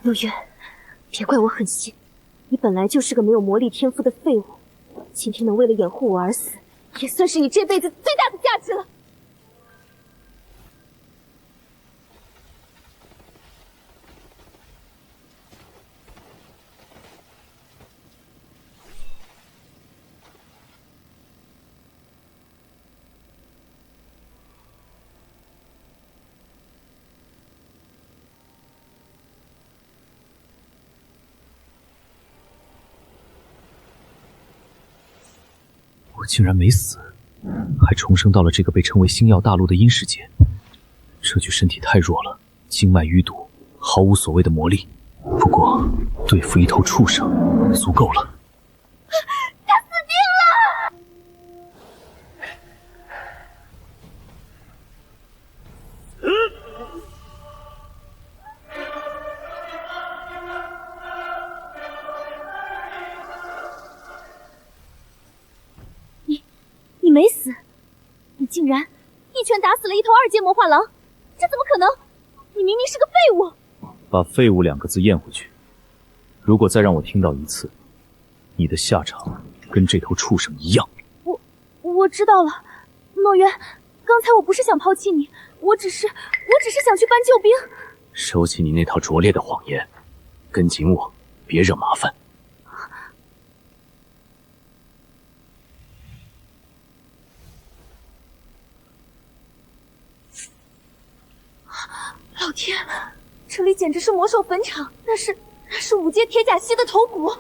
陆渊，别怪我狠心，你本来就是个没有魔力天赋的废物，今天能为了掩护我而死，也算是你这辈子最大的价值了。我竟然没死，还重生到了这个被称为星耀大陆的阴世界。这具身体太弱了，经脉淤堵，毫无所谓的魔力。不过对付一头畜生足够了。他死定了！你没死，你竟然一拳打死了一头2阶魔化狼，这怎么可能？你明明是个废物！把“废物”2个字咽回去。如果再让我听到一次，你的下场跟这头畜生一样。我知道了，诺渊，刚才我不是想抛弃你，我只是想去搬救兵。收起你那套拙劣的谎言，跟紧我，别惹麻烦。老天，这里简直是魔兽坟场，那是5阶铁甲蜥的头骨。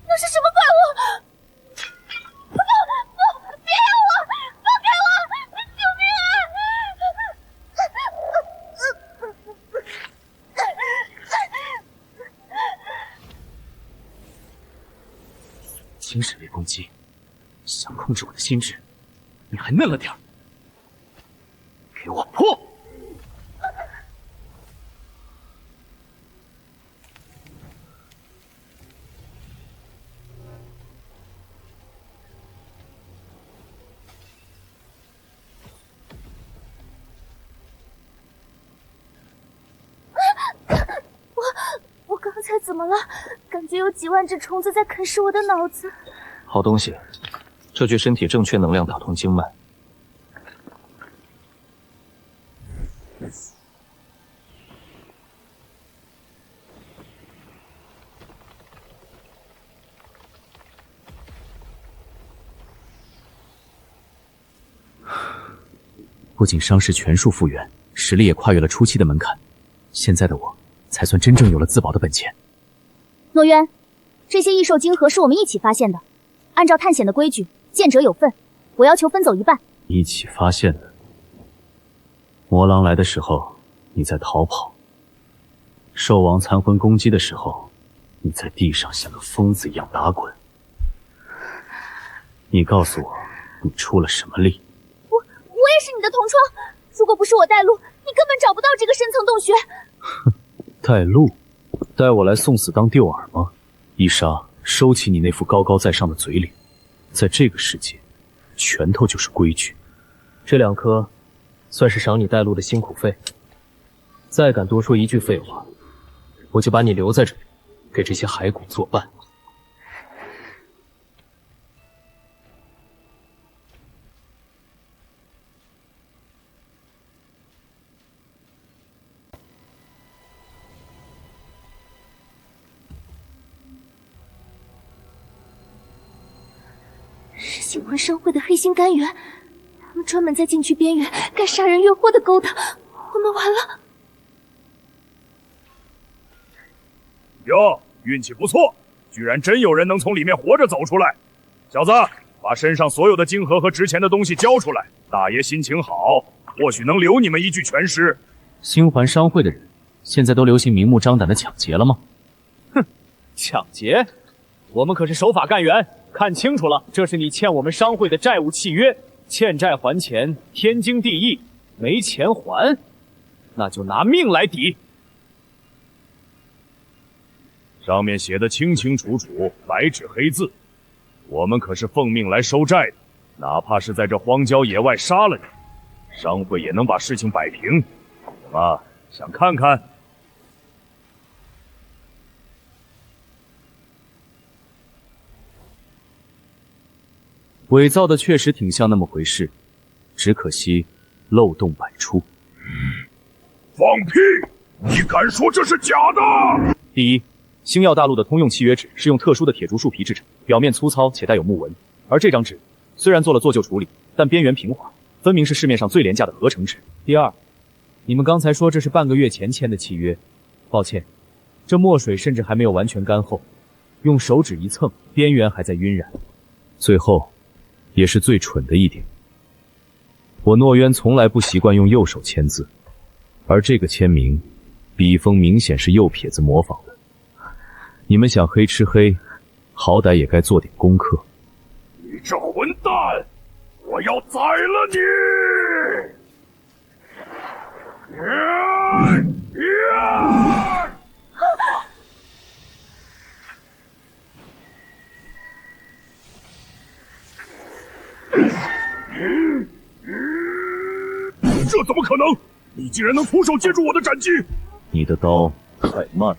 那是什么怪物？不，别咬我！放开我！救命啊！精神类攻击，想控制我的心智，你还嫩了点儿。给我破！我刚才怎么了？感觉有几万只虫子在啃食我的脑子。好东西，这具身体正确能量打通经脉。不仅伤势全数复原，实力也跨越了初期的门槛。现在的我，才算真正有了自保的本钱。诺渊，这些异兽晶核是我们一起发现的，按照探险的规矩，见者有份，我要求分走一半。一起发现的。魔狼来的时候，你在逃跑；兽王残魂攻击的时候，你在地上像个疯子一样打滚。你告诉我，你出了什么力？我也是你的同窗，如果不是我带路，你根本找不到这个深层洞穴。带路？带我来送死当诱饵吗？伊莎，收起你那副高高在上的嘴脸。在这个世界，拳头就是规矩。这2颗，算是赏你带路的辛苦费。再敢多说一句废话，我就把你留在这里，给这些骸骨作伴。是星魂商会的黑心干员，他们专门在禁区边缘干杀人越货的勾当，我们完了。哟，运气不错，居然真有人能从里面活着走出来。小子，把身上所有的晶核和值钱的东西交出来，大爷心情好，或许能留你们一具全尸。星环商会的人，现在都流行明目张胆的抢劫了吗？哼，抢劫？我们可是守法干员，看清楚了，这是你欠我们商会的债务契约，欠债还钱，天经地义。没钱还，那就拿命来抵。上面写的清清楚楚，白纸黑字，我们可是奉命来收债的，哪怕是在这荒郊野外杀了你，商会也能把事情摆平。怎么，想看看？伪造的确实挺像那么回事，只可惜漏洞百出。放屁！你敢说这是假的？第一，星耀大陆的通用契约纸是用特殊的铁竹树皮制成，表面粗糙且带有木纹，而这张纸虽然做了做旧处理，但边缘平滑，分明是市面上最廉价的合成纸。第二，你们刚才说这是半个月前签的契约，抱歉，这墨水甚至还没有完全干厚，用手指一蹭，边缘还在晕染。最后，也是最蠢的一点，我诺渊从来不习惯用右手签字，而这个签名，笔锋明显是右撇子模仿的。你们想黑吃黑，好歹也该做点功课。你这混蛋！我要宰了你！这怎么可能？你竟然能徒手接住我的斩击！你的刀太慢了。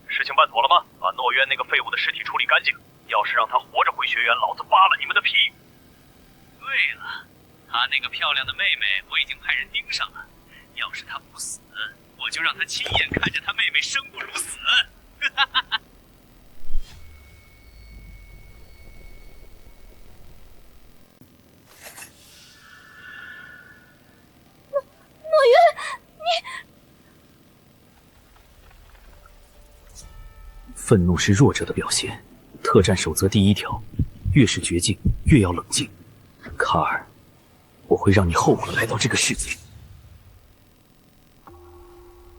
事情办妥了吗？把诺渊那个废物的尸体处理干净。要是让他活着回学园，老子扒了你们的皮！对了，他那个漂亮的妹妹，我已经派人盯上了。要是他不死，我就让他亲眼看着他妹妹生不如死。哈哈哈！诺渊，你……愤怒是弱者的表现，特战守则第一条，越是绝境，越要冷静。卡尔，我会让你后悔来到这个世界。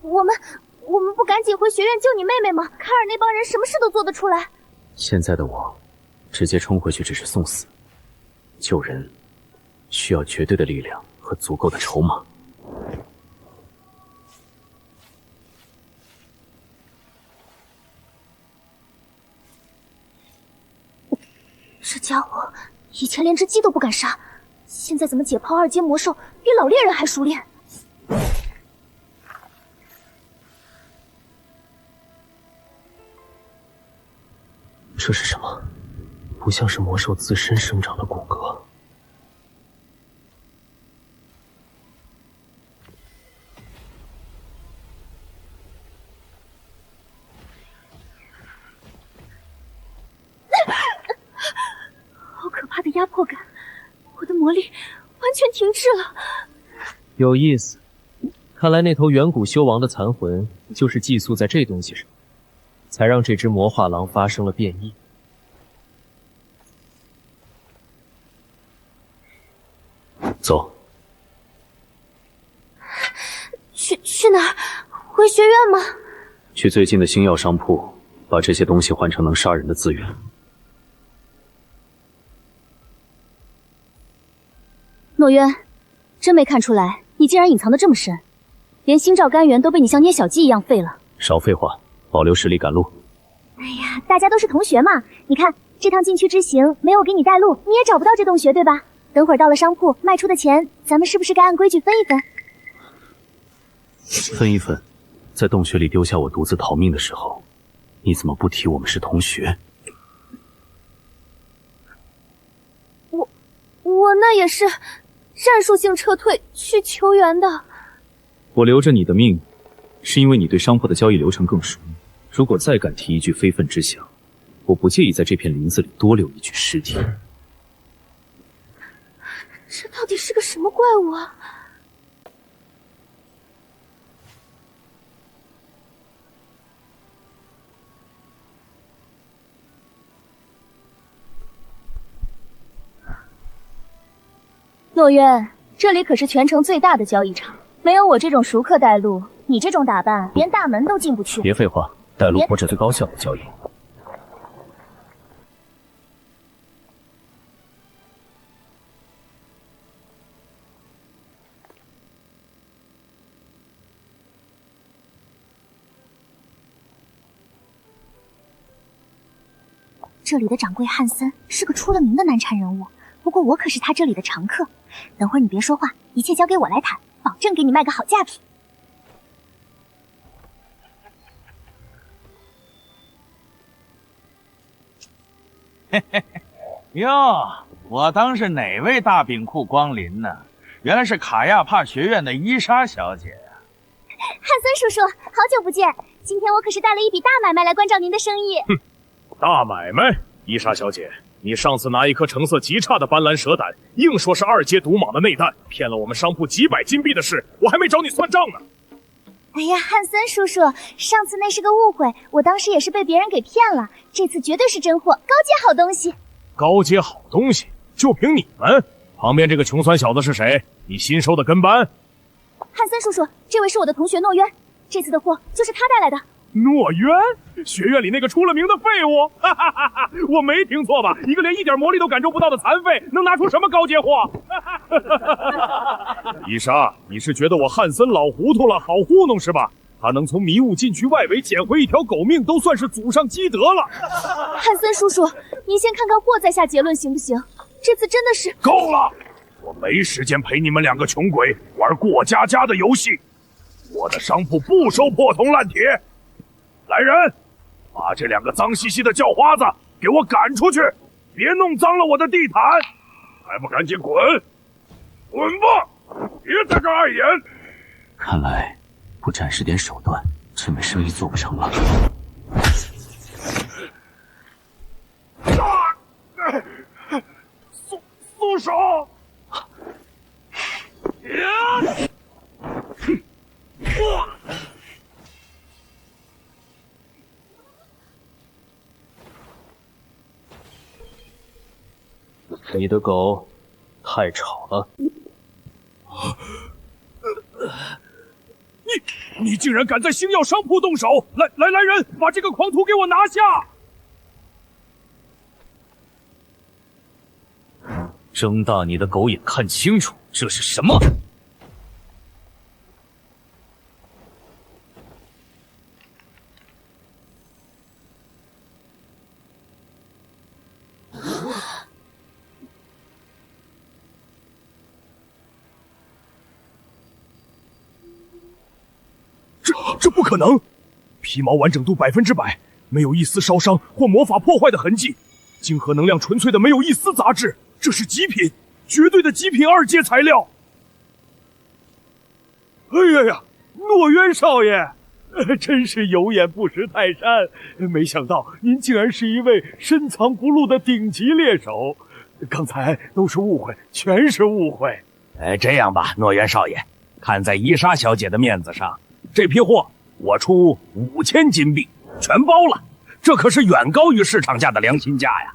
我们不赶紧回学院救你妹妹吗？卡尔那帮人什么事都做得出来。现在的我，直接冲回去只是送死。救人，需要绝对的力量和足够的筹码。这家伙以前连只鸡都不敢杀，现在怎么解剖二阶魔兽比老猎人还熟练？这是什么？不像是魔兽自身生长的骨骼。好可怕的压迫感，我的魔力完全停滞了。有意思，看来那头远古修王的残魂就是寄宿在这东西上，才让这只魔化狼发生了变异。走。去哪儿？回学院吗？去最近的星药商铺，把这些东西换成能杀人的资源。诺渊，真没看出来，你竟然隐藏得这么深，连星照干元都被你像捏小鸡一样废了。少废话，保留实力赶路。哎呀，大家都是同学嘛，你看这趟禁区之行没有给你带路，你也找不到这洞穴，对吧？等会儿到了商铺，卖出的钱，咱们是不是该按规矩分一分？分一分。在洞穴里丢下我独自逃命的时候，你怎么不提我们是同学？我那也是战术性撤退去求援的。我留着你的命，是因为你对商铺的交易流程更熟。如果再敢提一句非分之想，我不介意在这片林子里多留一具尸体。这到底是个什么怪物啊？诺渊，这里可是全城最大的交易场，没有我这种熟客带路，你这种打扮连大门都进不去。别废话，带路不是最高效的交易。这里的掌柜汉森是个出了名的难缠人物，不过我可是他这里的常客。等会儿你别说话，一切交给我来谈，保证给你卖个好价品。嘿嘿嘿，哟，我当是哪位大饼库光临呢？原来是卡亚帕学院的伊莎小姐呀！汉森叔叔，好久不见！今天我可是带了一笔大买卖来关照您的生意。哼，大买卖？伊莎小姐，你上次拿一颗成色极差的斑斓蛇胆，硬说是2阶毒蟒的内弹，骗了我们商铺几百金币的事，我还没找你算账呢。哎呀，汉森叔叔，上次那是个误会，我当时也是被别人给骗了，这次绝对是真货，高阶好东西。高阶好东西，就凭你们？旁边这个穷酸小子是谁？你新收的跟班？汉森叔叔，这位是我的同学诺渊，这次的货就是他带来的。诺渊，学院里那个出了名的废物，哈哈哈哈！我没听错吧？一个连一点魔力都感受不到的残废，能拿出什么高阶货？伊莎，你是觉得我汉森老糊涂了，好糊弄是吧？他能从迷雾禁区外围捡回一条狗命，都算是祖上积德了。汉森叔叔，您先看看货再下结论行不行？这次真的是够了，我没时间陪你们两个穷鬼玩过家家的游戏。我的商铺不收破铜烂铁。来人，把这2个脏兮兮的叫花子给我赶出去，别弄脏了我的地毯！还不赶紧滚！滚吧，别在这碍眼！看来不展示点手段，这门生意做不成了。松手！你的狗太吵了。你竟然敢在星耀商铺动手！来人，把这个狂徒给我拿下！睁大你的狗眼，看清楚这是什么！这不可能！皮毛完整度100%，没有一丝烧伤或魔法破坏的痕迹，晶核能量纯粹的，没有一丝杂质，这是极品，绝对的极品2阶材料。哎呀，诺渊少爷，真是有眼不识泰山，没想到您竟然是一位深藏不露的顶级猎手。刚才都是误会，全是误会。这样吧，诺渊少爷，看在伊莎小姐的面子上，这批货我出5000金币，全包了。这可是远高于市场价的良心价呀！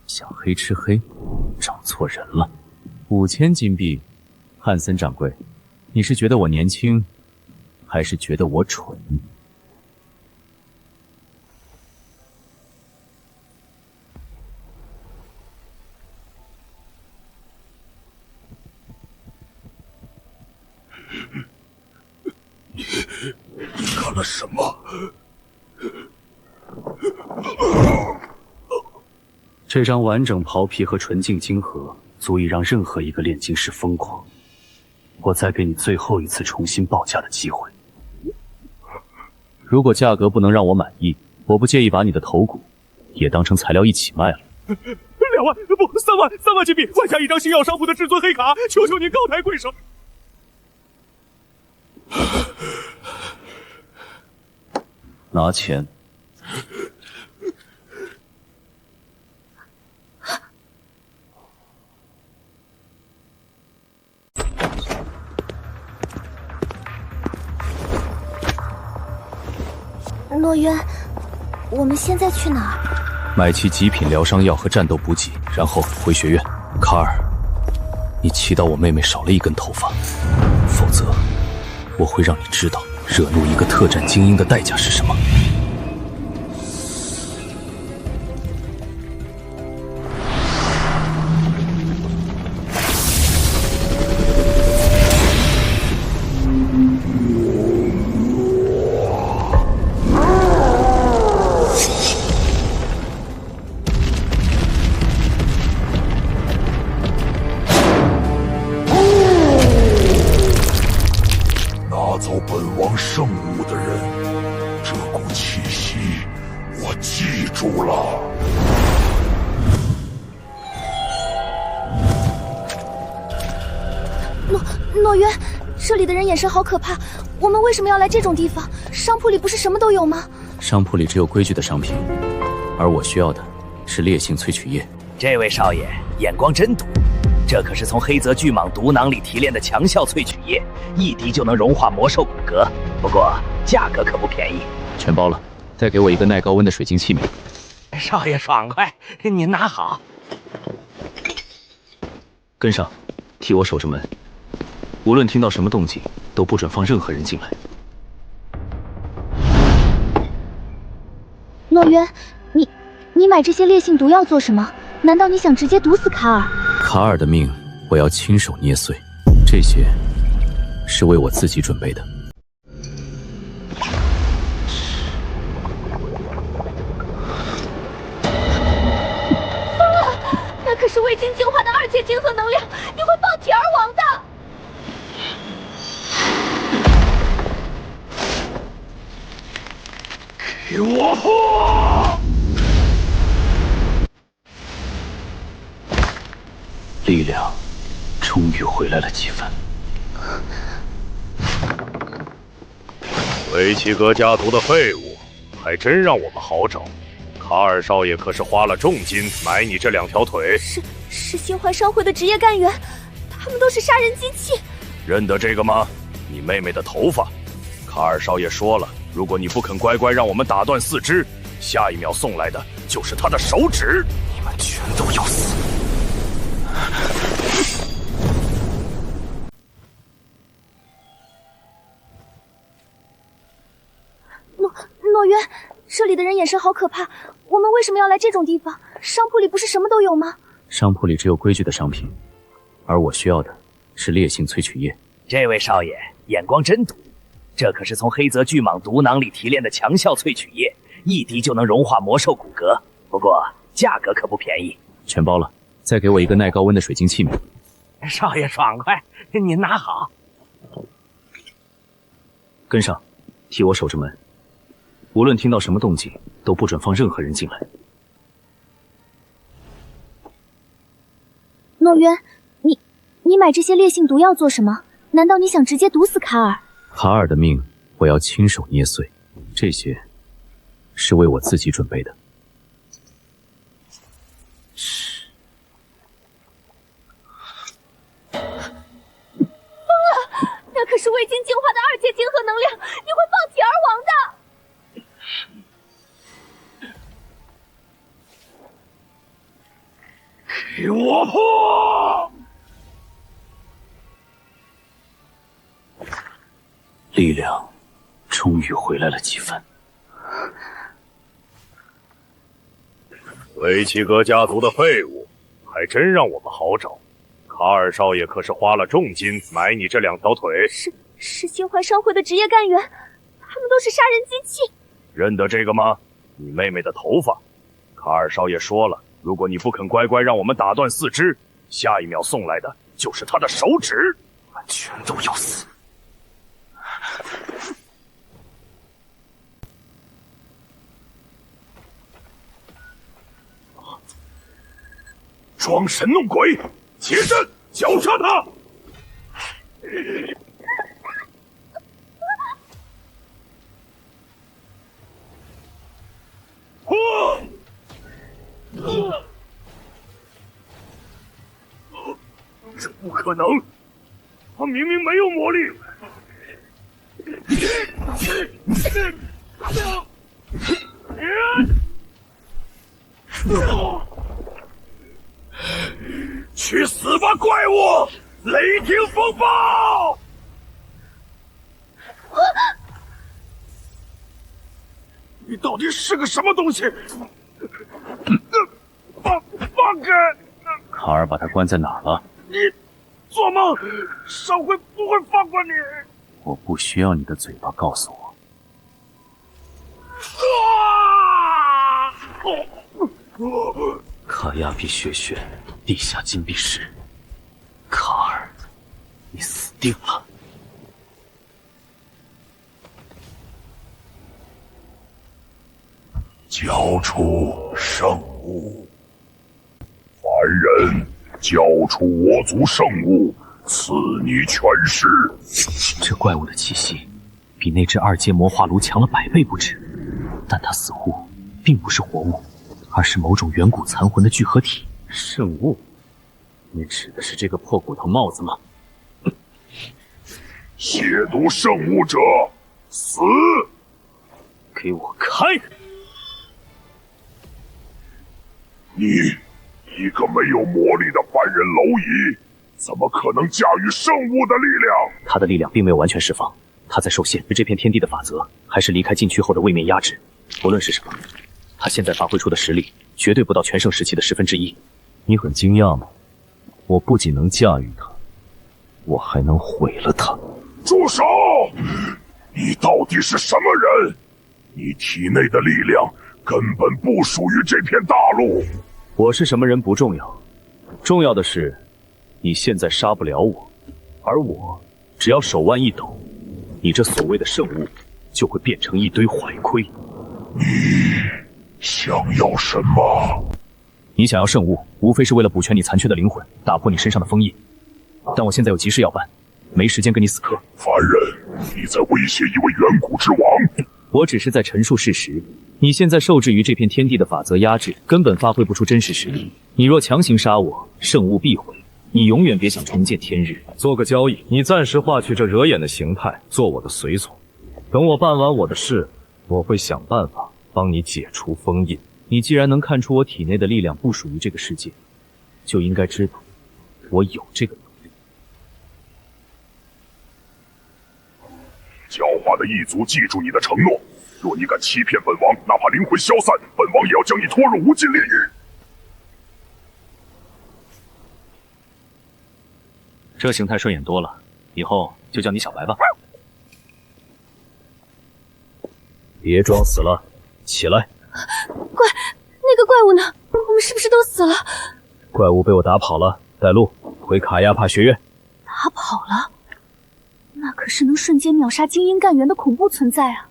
想黑吃黑，找错人了。5000金币，汉森掌柜，你是觉得我年轻，还是觉得我蠢？你干了什么？这张完整袍皮和纯净晶核，足以让任何一个炼金师疯狂。我再给你最后一次重新报价的机会。如果价格不能让我满意，我不介意把你的头骨也当成材料一起卖了。2万不3万金币，换下一张星耀商铺的至尊黑卡，求求您高抬贵手！拿钱。诺渊，我们现在去哪儿？买齐极品疗伤药和战斗补给，然后回学院。卡尔，你祈祷我妹妹少了一根头发，否则我会让你知道惹怒一个特战精英的代价是什么。拿走本王圣物的人，这股气息我记住了。诺渊，这里的人眼神好可怕，我们为什么要来这种地方？商铺里不是什么都有吗？商铺里只有规矩的商品，而我需要的是烈性萃取液。这位少爷眼光真毒，这可是从黑泽巨蟒毒囊里提炼的强效萃取液，一滴就能融化魔兽骨骼。不过价格可不便宜。全包了，再给我一个耐高温的水晶器皿。少爷爽快，您拿好。跟上，替我守着门，无论听到什么动静，都不准放任何人进来。诺渊，你买这些烈性毒药做什么？难道你想直接毒死卡尔？卡尔的命我要亲手捏碎，这些是为我自己准备的。那可是未经净化的2阶晶核能量，你会爆体而亡的。给我破！力量终于回来了几分。维奇格家族的废物，还真让我们好找。卡尔少爷可是花了重金买你这2条腿。是心怀商会的职业干员，他们都是杀人机器。认得这个吗？你妹妹的头发。卡尔少爷说了，如果你不肯乖乖让我们打断4肢，下一秒送来的就是他的手指。你们全都要死！诺渊，这里的人眼神好可怕，我们为什么要来这种地方？商铺里不是什么都有吗？商铺里只有规矩的商品，而我需要的是烈性萃取液。这位少爷眼光真毒，这可是从黑泽巨蟒毒囊里提炼的强效萃取液，一滴就能融化魔兽骨骼。不过价格可不便宜。全包了，再给我一个耐高温的水晶器皿。少爷爽快，您拿好。跟上，替我守着门，无论听到什么动静，都不准放任何人进来。诺渊，你买这些烈性毒药做什么？难道你想直接毒死卡尔？卡尔的命我要亲手捏碎，这些是为我自己准备的。那可是未经净化的2阶晶核能量，你会爆体而亡的。给我破！力量终于回来了几分。维奇格家族的废物，还真让我们好找。卡尔少爷可是花了重金买你这2条腿。是心怀商会的职业干员，他们都是杀人机器。认得这个吗？你妹妹的头发。卡尔少爷说了，如果你不肯乖乖让我们打断4肢，下一秒送来的就是他的手指。你们全都要死！装神弄鬼，起身绞杀他！这不可能，他明明没有魔力。去死吧，怪物！雷霆风暴！你到底是个什么东西？放开！卡尔把他关在哪儿了？你做梦！商会不会放过你！我不需要你的嘴巴告诉我。卡亚比学院地下禁闭室，卡尔，你死定了！交出圣物，凡人交出我族圣物，赐你全尸。这怪物的气息比那只二阶魔化炉强了100倍不止，但它似乎并不是活物，而是某种远古残魂的聚合体。圣物？你指的是这个破骨头帽子吗？亵渎圣物者，死！给我开！你一个没有魔力的凡人蝼蚁，怎么可能驾驭圣物的力量？他的力量并没有完全释放，他在受限于这片天地的法则，还是离开禁区后的位面压制。不论是什么，他现在发挥出的实力绝对不到全盛时期的1/10。你很惊讶吗？我不仅能驾驭它，我还能毁了它。住手！你到底是什么人？你体内的力量根本不属于这片大陆。我是什么人不重要，重要的是你现在杀不了我，而我只要手腕一抖，你这所谓的圣物就会变成一堆坏盔。你想要什么？你想要圣物，无非是为了补全你残缺的灵魂，打破你身上的封印。但我现在有急事要办，没时间跟你死磕。凡人，你在威胁一位远古之王？我只是在陈述事实。你现在受制于这片天地的法则压制，根本发挥不出真实实力。你若强行杀我，圣物必毁，你永远别想重见天日。做个交易，你暂时化去这惹眼的形态，做我的随从。等我办完我的事，我会想办法帮你解除封印。你既然能看出我体内的力量不属于这个世界，就应该知道我有这个能力。狡猾的异族，记住你的承诺。若你敢欺骗本王，哪怕灵魂消散，本王也要将你拖入无尽炼狱。这形态顺眼多了，以后就叫你小白吧。别装死了，起来！那个怪物呢？我们是不是都死了？怪物被我打跑了，带路回卡亚帕学院。打跑了？那可是能瞬间秒杀精英干员的恐怖存在啊！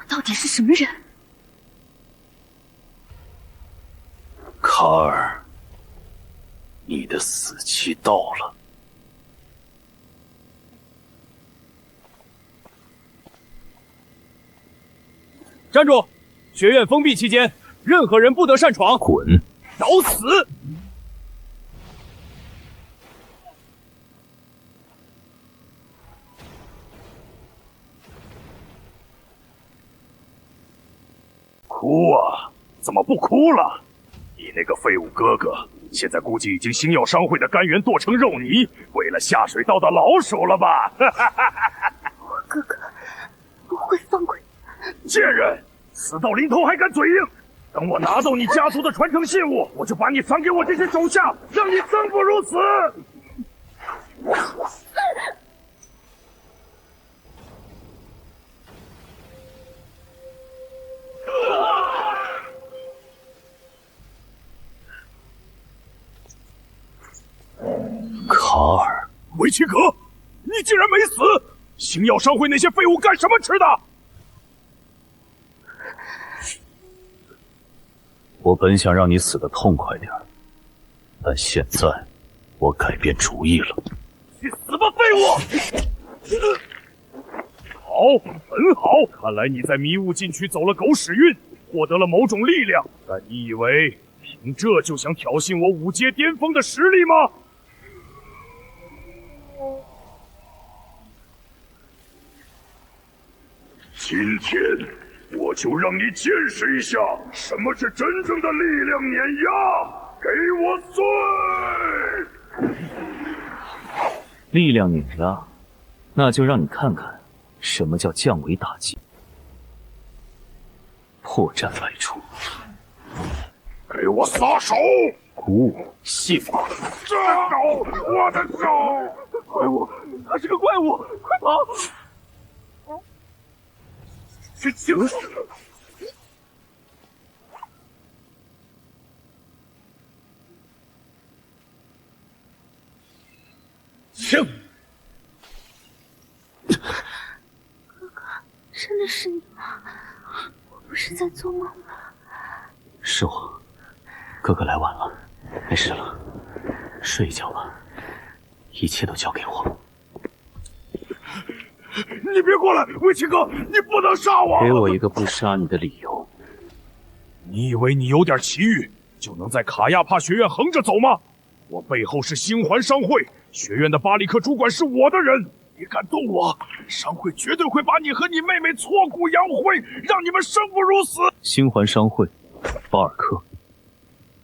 到底是什么人？卡尔，你的死期到了。站住！学院封闭期间，任何人不得擅闯。滚！找死！哭啊！怎么不哭了？你那个废物哥哥，现在估计已经星耀商会的干员剁成肉泥，为了下水道的老鼠了吧？我哥哥不会放过你！贱人，死到临头还敢嘴硬！等我拿到你家族的传承信物，我就把你传给我这些手下，让你生不如死！卡尔，维奇格，你竟然没死！星耀商会那些废物干什么吃的？我本想让你死得痛快点，但现在我改变主意了。去死吧，废物！好，很好，看来你在迷雾禁区走了狗屎运，获得了某种力量。但你以为凭这就想挑衅我5阶巅峰的实力吗？今天我就让你见识一下什么是真正的力量碾压！给我碎！力量碾压，那就让你看看什么叫降维打击。破绽百出，给我撒手！鼓舞戏法，这手，我的手！怪物，他是个怪物，快跑！是情绪。哥哥，真的是你吗？我不是在做梦吧？是我，哥哥来晚了，没事了，睡一觉吧，一切都交给我。你别过来，威奇哥，你不能杀我！给我一个不杀你的理由。你以为你有点奇遇就能在卡亚帕学院横着走吗？我背后是星环商会，学院的巴里克主管是我的人。你敢动我，商会绝对会把你和你妹妹挫骨扬灰，让你们生不如死。星环商会，巴尔克，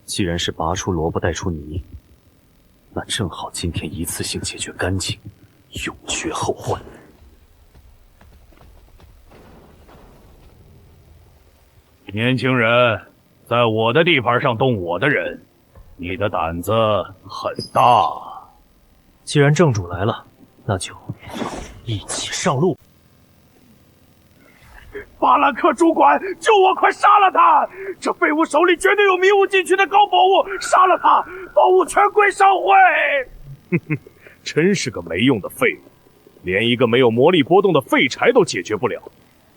既然是拔出萝卜带出泥，那正好今天一次性解决干净，永绝后患。年轻人，在我的地盘上动我的人，你的胆子很大。既然正主来了，那就一起上路。巴兰克主管，救我！快杀了他！这废物手里绝对有迷雾禁区的高宝物，杀了他，宝物全归商会。哼哼，真是个没用的废物，连一个没有魔力波动的废柴都解决不了。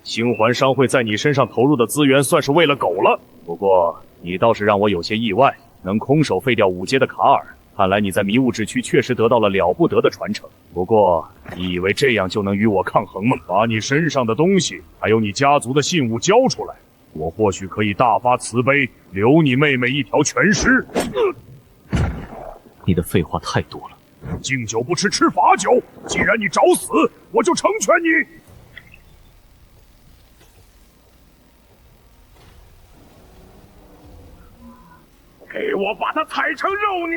星环商会在你身上投入的资源算是喂了狗了。不过你倒是让我有些意外，能空手废掉5阶的卡尔。看来你在迷雾之区确实得到了了不得的传承。不过，你以为这样就能与我抗衡吗？把你身上的东西，还有你家族的信物交出来，我或许可以大发慈悲，留你妹妹一条全尸。你的废话太多了。敬酒不吃吃罚酒，既然你找死，我就成全你。给我把它踩成肉泥！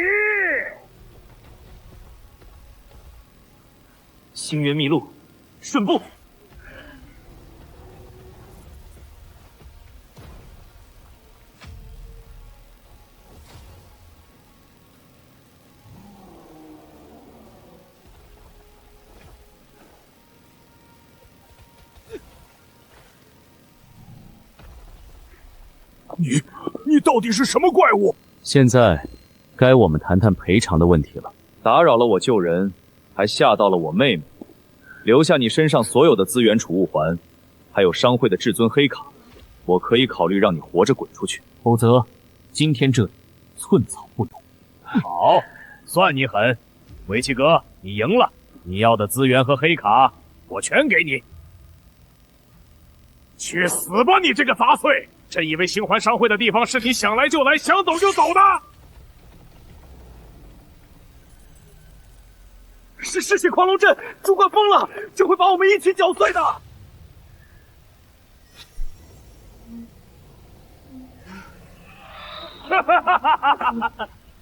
星源秘录，顺步。你到底是什么怪物？现在，该我们谈谈赔偿的问题了。打扰了我救人，还吓到了我妹妹，留下你身上所有的资源储物环，还有商会的至尊黑卡，我可以考虑让你活着滚出去。否则，今天这里寸草不容。好，算你狠，维奇哥，你赢了。你要的资源和黑卡，我全给你。去死吧，你这个杂碎！真以为星环商会的地方是你想来就来、想走就走的？是嗜血狂龙阵，主管疯了，就会把我们一起搅碎的。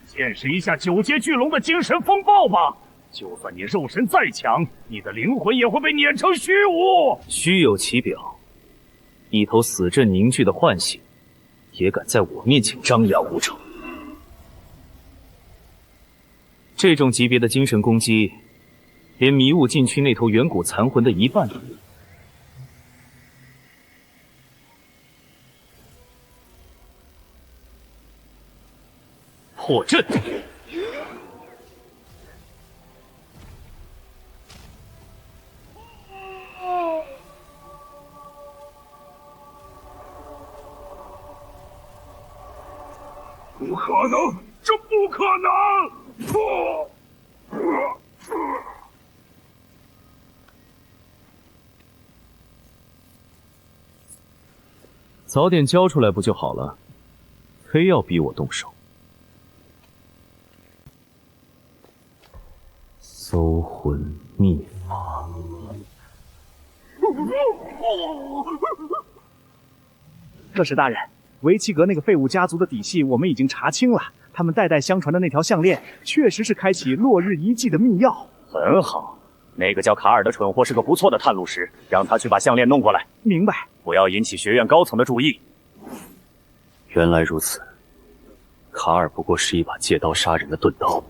见识一下9阶巨龙的精神风暴吧！就算你肉身再强，你的灵魂也会被碾成虚无。虚有其表，一头死阵凝聚的唤醒，也敢在我面前张牙舞爪。这种级别的精神攻击，连迷雾禁区那头远古残魂的一半都没有。破阵！不可能，这不可能！早点交出来不就好了？非要逼我动手。搜魂秘法。特使大人，维奇格那个废物家族的底细我们已经查清了，他们代代相传的那条项链，确实是开启落日遗迹的密钥。很好，那个叫卡尔的蠢货是个不错的探路师，让他去把项链弄过来。明白。不要引起学院高层的注意。原来如此，卡尔不过是一把借刀杀人的钝刀。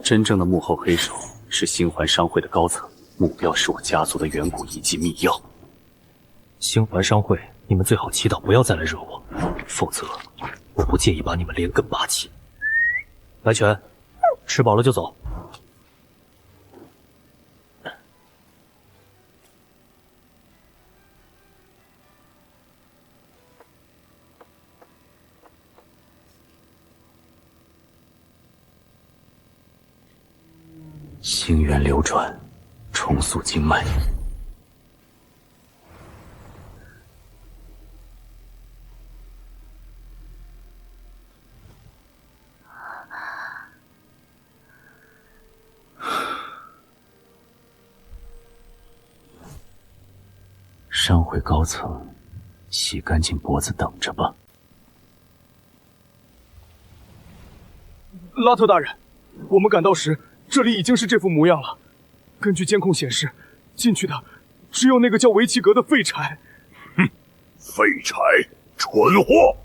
真正的幕后黑手是星环商会的高层，目标是我家族的远古遗迹密钥。星环商会，你们最好祈祷不要再来惹我，否则我不介意把你们连根拔起。白泉，吃饱了就走。星源流转，重塑经脉。商会高层，洗干净脖子等着吧。拉特大人，我们赶到时，这里已经是这副模样了。根据监控显示，进去的只有那个叫维奇格的废柴。哼，废柴，蠢货！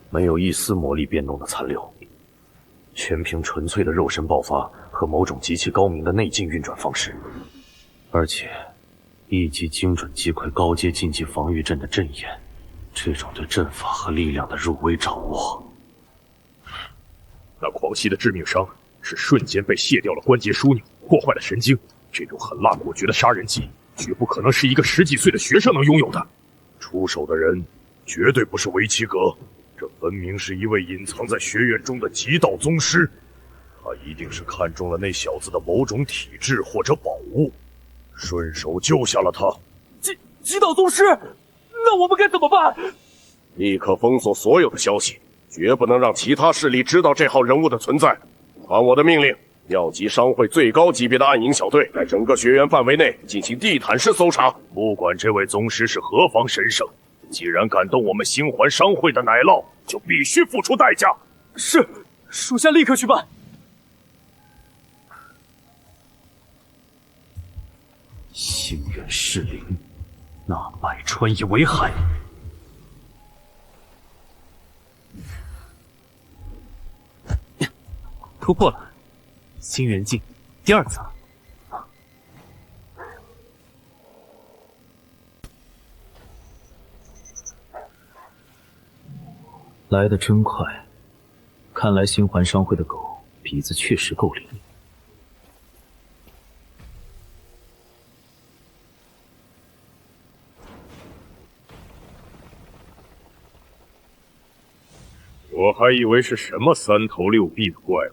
没有一丝魔力变动的残留，全凭纯粹的肉身爆发和某种极其高明的内劲运转方式，而且一击精准击溃高阶禁忌防御阵的阵眼，这种对阵法和力量的入微掌握。那狂吸的致命伤是瞬间被卸掉了关节枢纽，破坏了神经。这种狠辣果决的杀人技，绝不可能是一个10几岁的学生能拥有的。出手的人绝对不是维奇格，这分明是一位隐藏在学院中的极道宗师。他一定是看中了那小子的某种体质或者宝物，顺手救下了他。极道宗师，那我们该怎么办？立刻封锁所有的消息，绝不能让其他势力知道这号人物的存在。传我的命令，调集商会最高级别的暗影小队，在整个学院范围内进行地毯式搜查。不管这位宗师是何方神圣，既然敢动我们星环商会的奶酪，就必须付出代价。是，属下立刻去办。星源噬灵，那百川以为海。突破了，星源境第2层。来得真快，看来星环商会的狗鼻子确实够灵。我还以为是什么3头6臂的怪物，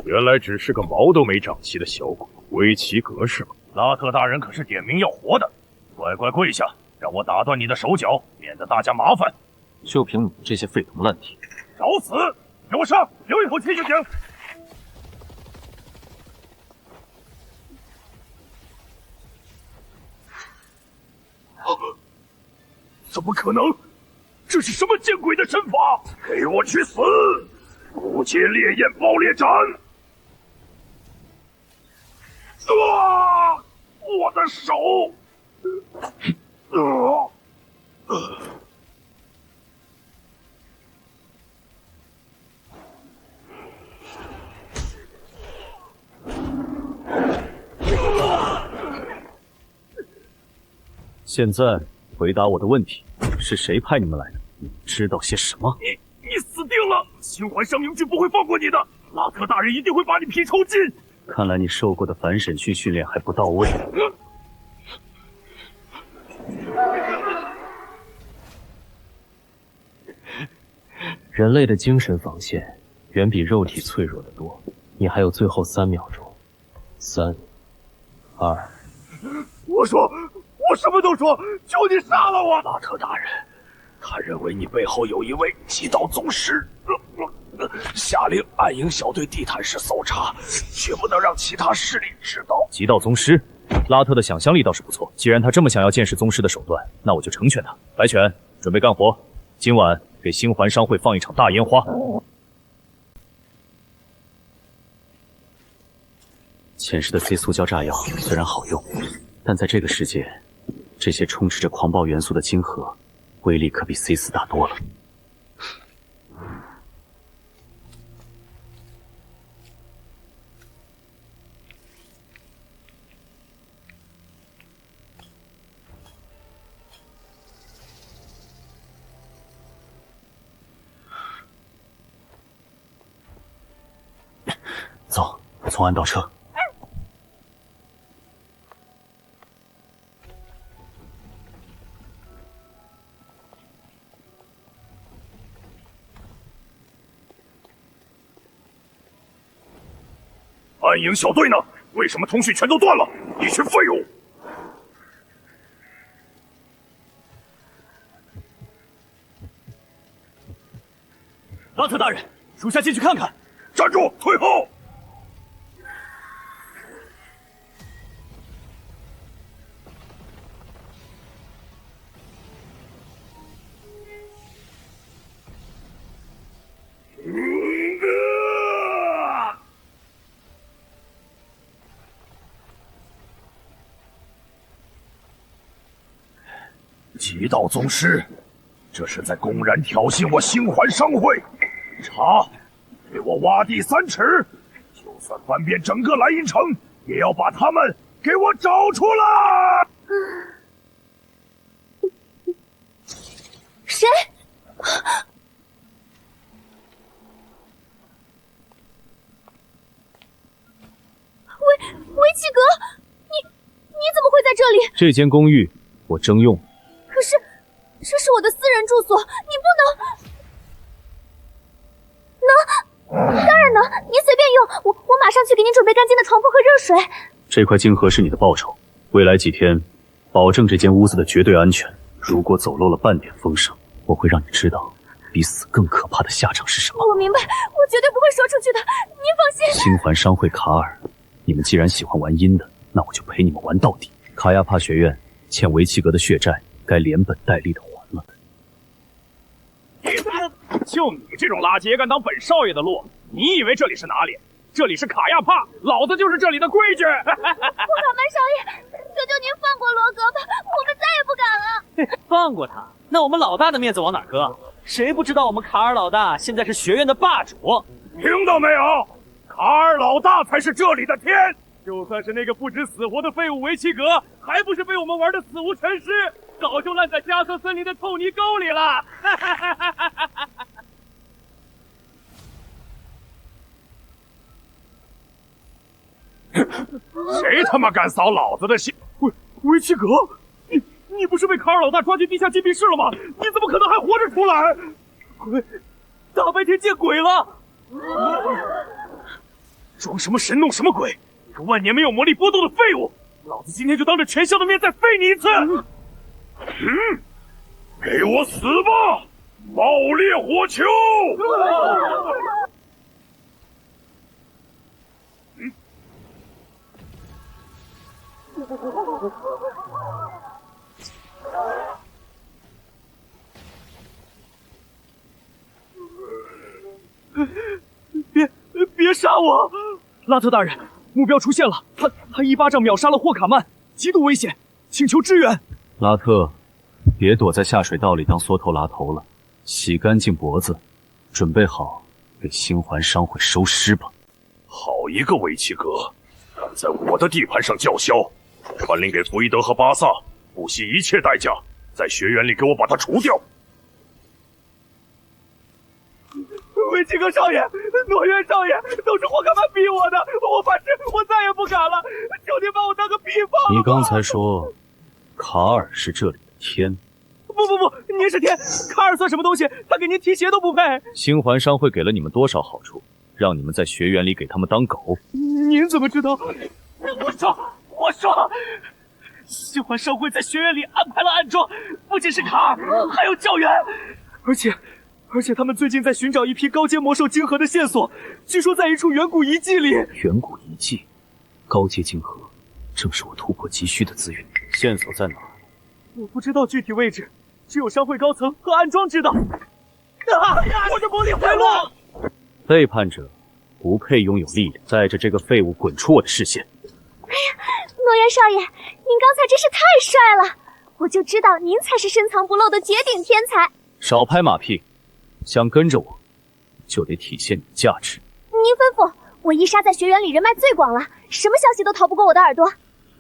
原来只是个毛都没长齐的小鬼。维奇格是吗？拉特大人可是点名要活的，乖乖跪下，让我打断你的手脚，免得大家麻烦。就凭你这些废铜烂铁，找死！给我上，留一口气就行。怎么可能？这是什么见鬼的身法？给我去死！不接烈焰爆裂斩！啊！我的手！现在回答我的问题，是谁派你们来的？你知道些什么？你死定了！星环商营军不会放过你的，拉特大人一定会把你皮抽筋。看来你受过的反审讯训练还不到位。人类的精神防线远比肉体脆弱得多。你还有最后3秒钟，3、2。我什么都说，求你杀了我！拉特大人，他认为你背后有一位极道宗师，下令暗影小队地毯式搜查，绝不能让其他势力知道。极道宗师，拉特的想象力倒是不错。既然他这么想要见识宗师的手段，那我就成全他。白犬，准备干活。今晚给星环商会放一场大烟花。前世的 C 塑胶炸药虽然好用，但在这个世界，这些充斥着狂暴元素的晶核，威力可比 C 四大多了。走，从岸倒车。暗影小队呢？为什么通讯全都断了？一群废物！拉特大人，属下进去看看。站住！退后！极道宗师，这是在公然挑衅我星环商会！查，给我挖地3尺，就算翻遍整个莱茵城，也要把他们给我找出来！谁？维奇格，你怎么会在这里？这间公寓我征用。可是，这是我的私人住所，你不能。当然能，您随便用，我马上去给您准备干净的床铺和热水。这块晶核是你的报酬，未来几天，保证这间屋子的绝对安全。如果走漏了半点风声，我会让你知道，比死更可怕的下场是什么。我明白，我绝对不会说出去的，您放心。星环商会卡尔，你们既然喜欢玩阴的，那我就陪你们玩到底。卡亚帕学院欠维奇格的血债，该连本带利的还了。就你这种垃圾也敢挡本少爷的路？你以为这里是哪里？这里是卡亚帕，老子就是这里的规矩。霍卡曼少爷，求求您放过罗格吧，我们再也不敢了。放过他？那我们老大的面子往哪搁？谁不知道我们卡尔老大现在是学院的霸主？听到没有？卡尔老大才是这里的天。就算是那个不知死活的废物维奇格，还不是被我们玩的死无全尸，早就烂在加瑟森林的臭泥沟里了。谁他妈敢扫老子的兴？维奇格，你不是被卡尔老大抓进地下禁闭室了吗？你怎么可能还活着出来？鬼，大白天见鬼了！装什么神弄什么鬼！一个万年没有魔力波动的废物！老子今天就当着全校的面再废你一次！给我死吧！爆裂火球！别杀我！拉特大人，目标出现了，他一巴掌秒杀了霍卡曼，极度危险，请求支援。拉特，别躲在下水道里当缩头拉头了，洗干净脖子，准备好给星环商会收尸吧。好一个维奇格，敢在我的地盘上叫嚣！传令给弗伊德和巴萨，不惜一切代价，在学园里给我把他除掉。维奇格少爷，诺渊少爷，都是霍卡曼逼我的，我发誓我再也不敢了，求您把我当个皮包。你刚才说卡尔是这里的天？不，您是天，卡尔算什么东西？他给您提鞋都不配。星环商会给了你们多少好处，让你们在学园里给他们当狗？您怎么知道？我说，星环商会在学院里安排了暗桩，不仅是卡尔，还有教员，而且他们最近在寻找一批高阶魔兽晶核的线索，据说在一处远古遗迹里。远古遗迹，高阶晶核，正是我突破急需的资源。线索在哪儿？我不知道具体位置，只有商会高层和暗桩知道。我的魔力回路！背叛者不配拥有力量，带着这个废物滚出我的视线！哎呀，诺言少爷，您刚才真是太帅了，我就知道您才是深藏不露的绝顶天才。少拍马屁，想跟着我，就得体现你的价值。您吩咐，我伊莎在学园里人脉最广了，什么消息都逃不过我的耳朵。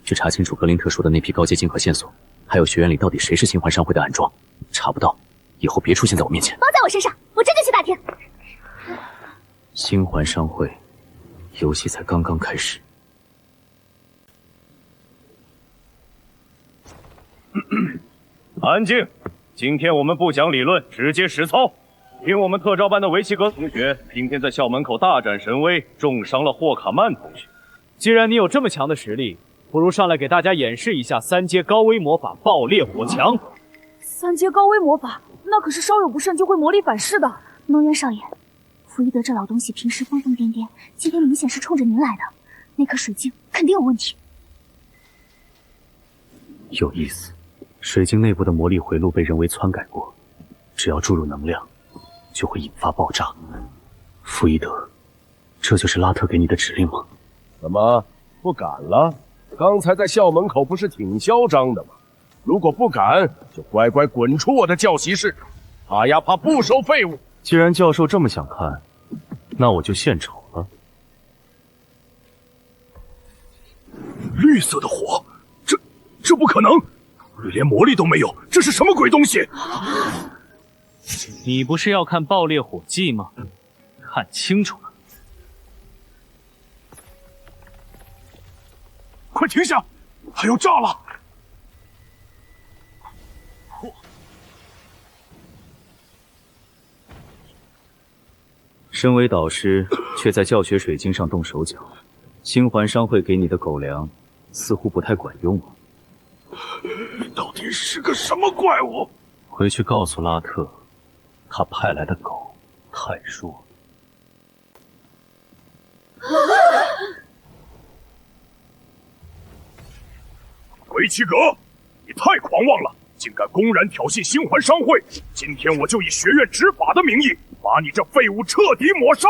去查清楚格林特说的那批高阶金和线索，还有学院里到底谁是新环商会的暗桩。查不到，以后别出现在我面前。包在我身上，我这就去打听。新环商会，游戏才刚刚开始。安静！今天我们不讲理论，直接实操。听我们特招班的维奇格同学今天在校门口大展神威，重伤了霍卡曼同学。既然你有这么强的实力，不如上来给大家演示一下3阶高危魔法爆裂火墙。3阶高危魔法，那可是稍有不慎就会魔力反噬的。诺渊少爷，福伊德这老东西平时疯疯癫癫，今天明显是冲着您来的，那颗水晶肯定有问题。有意思，水晶内部的魔力回路被人为篡改过，只要注入能量，就会引发爆炸。福伊德，这就是拉特给你的指令吗？怎么不敢了？刚才在校门口不是挺嚣张的吗？如果不敢，就乖乖滚出我的教习室。阿亚帕不收废物。既然教授这么想看，那我就献丑了。绿色的火，这不可能！连魔力都没有，这是什么鬼东西？你不是要看爆裂火技吗？看清楚了！快停下！还要炸了！身为导师，却在教学水晶上动手脚，星环商会给你的狗粮似乎不太管用啊！到底是个什么怪物？回去告诉拉特，他派来的狗太弱。维奇格，你太狂妄了，竟敢公然挑衅星环商会！今天我就以学院执法的名义，把你这废物彻底抹杀！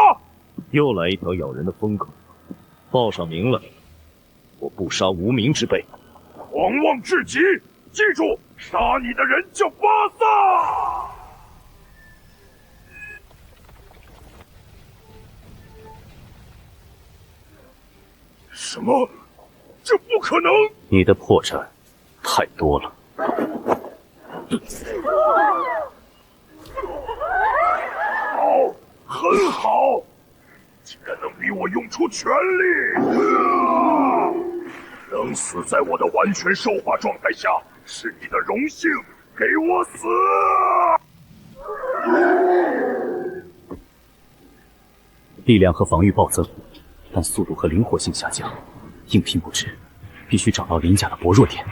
又来一条咬人的风口，报上名来，我不杀无名之辈。狂妄至极！记住，杀你的人叫巴萨！什么？这不可能！你的破绽太多了。好，很好，竟然能比我用出全力！能死在我的完全兽化状态下，是你的荣幸。给我死！力量和防御暴增，但速度和灵活性下降，应聘不知，必须找到鳞甲的薄弱点。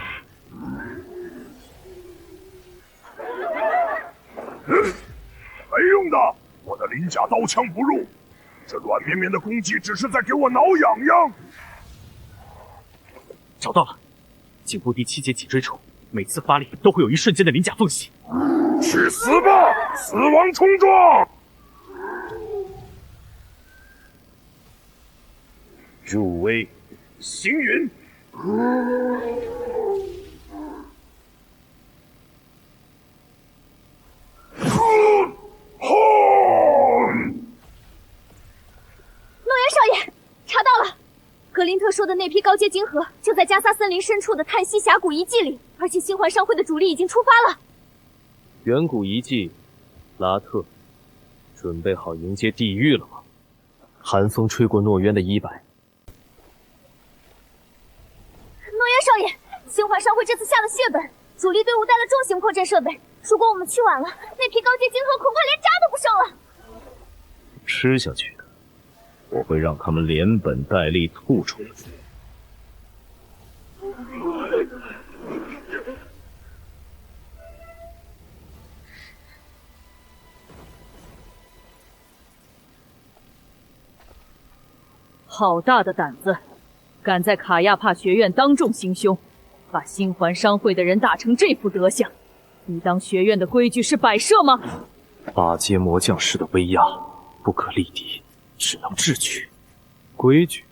没用的，我的鳞甲刀枪不入，这软绵绵的攻击只是在给我挠痒痒。找到了，颈部第7节脊椎处，每次发力都会有一瞬间的鳞甲缝隙。去死吧，死亡冲撞！入威，行云。诺言少爷，查到了，格林特说的那批高阶晶核就在加萨森林深处的叹息峡谷遗迹里，而且星环商会的主力已经出发了。远古遗迹，拉特，准备好迎接地狱了吗？寒风吹过诺渊的衣摆。诺渊少爷，星环商会这次下了血本，主力队伍带了重型扩振设备，如果我们去晚了，那批高阶晶核恐怕连渣都不剩了。吃下去的，我会让他们连本带利吐出来。好大的胆子，敢在卡亚帕学院当众行凶，把星环商会的人打成这副德行，你当学院的规矩是摆设吗八阶魔将式的威压，不可力敌，只能智取。规矩？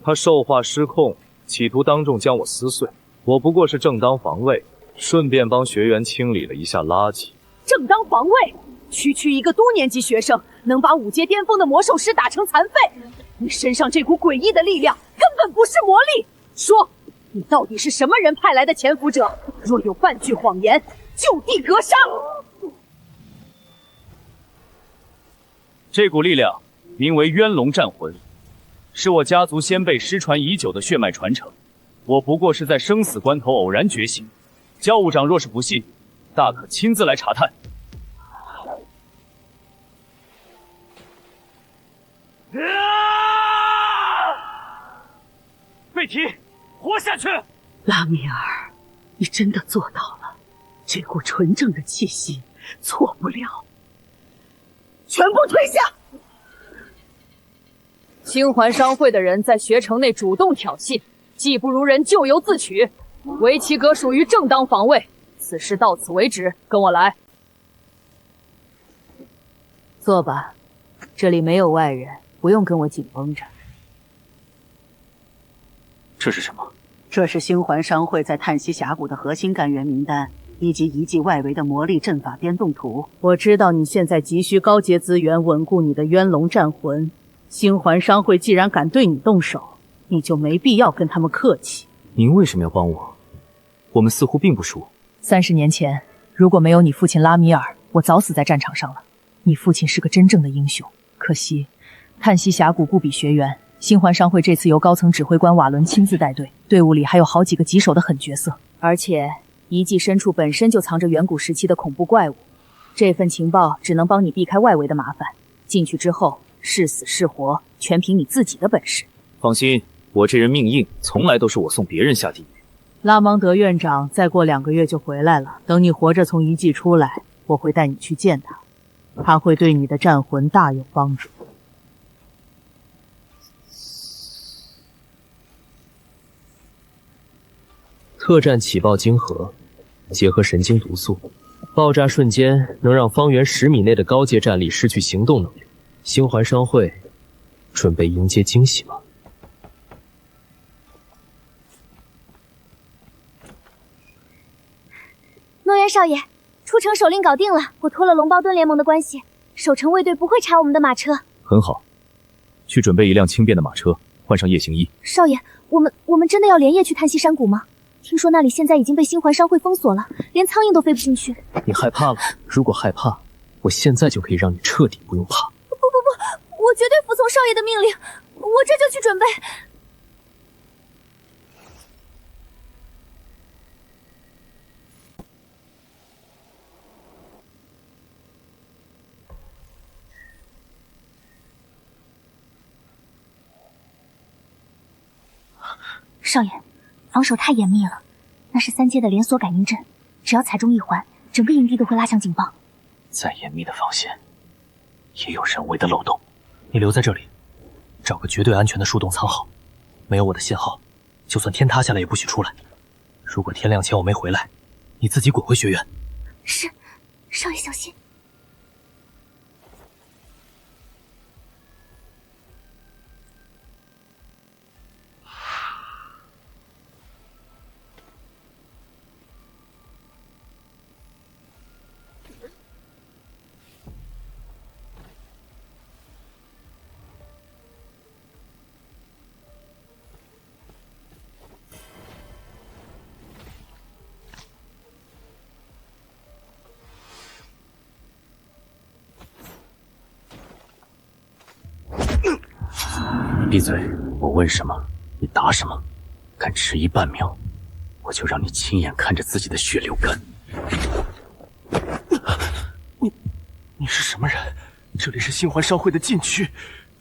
他兽化失控，企图当众将我撕碎，我不过是正当防卫，顺便帮学员清理了一下垃圾。正当防卫？区一个多年级学生能把5阶巅峰的魔兽师打成残废？你身上这股诡异的力量根本不是魔力！说，你到底是什么人派来的潜伏者？若有半句谎言，就地格杀！这股力量名为渊龙战魂，是我家族先辈失传已久的血脉传承。我不过是在生死关头偶然觉醒。教务长若是不信，大可亲自来查探。贝提，活下去！拉米尔，你真的做到了，这股纯正的气息，错不了。全部退下！星环商会的人在学城内主动挑衅，技不如人咎由自取。维奇阁属于正当防卫，此事到此为止，跟我来。坐吧，这里没有外人，不用跟我紧绷着。这是什么？这是星环商会在叹息峡谷的核心干员名单，以及遗迹外围的魔力阵法编动图。我知道你现在急需高阶资源稳固你的渊龙战魂，星环商会既然敢对你动手，你就没必要跟他们客气。您为什么要帮我？我们似乎并不熟。30年前，如果没有你父亲拉米尔，我早死在战场上了。你父亲是个真正的英雄，可惜叹息峡谷不比学园。星环商会这次由高层指挥官瓦伦亲自带队，队伍里还有好几个棘手的狠角色，而且遗迹深处本身就藏着远古时期的恐怖怪物。这份情报只能帮你避开外围的麻烦，进去之后是死是活，全凭你自己的本事。放心，我这人命硬，从来都是我送别人下地狱。拉芒德院长再过2个月就回来了，等你活着从遗迹出来，我会带你去见他，他会对你的战魂大有帮助。特战起爆晶核，结合神经毒素，爆炸瞬间能让方圆10米内的高阶战力失去行动能力。星环商会准备迎接惊喜吗？诺言少爷，出城手令搞定了，我托了龙包盾联盟的关系，守城卫队不会查我们的马车。很好，去准备一辆轻便的马车，换上夜行衣。少爷，我们真的要连夜去叹息山谷吗？听说那里现在已经被星环商会封锁了，连苍蝇都飞不进去。你害怕了？如果害怕，我现在就可以让你彻底不用怕。不，我绝对服从少爷的命令，我这就去准备。少爷，防守太严密了，那是3阶的连锁感应阵，只要踩中一环，整个营地都会拉响警报。再严密的防线，也有人为的漏洞。你留在这里，找个绝对安全的树洞藏好，没有我的信号，就算天塌下来也不许出来。如果天亮前我没回来，你自己滚回学院。是，少爷小心。你闭嘴！我问什么，你答什么。敢迟疑半秒，我就让你亲眼看着自己的血流干。你是什么人？这里是星环商会的禁区，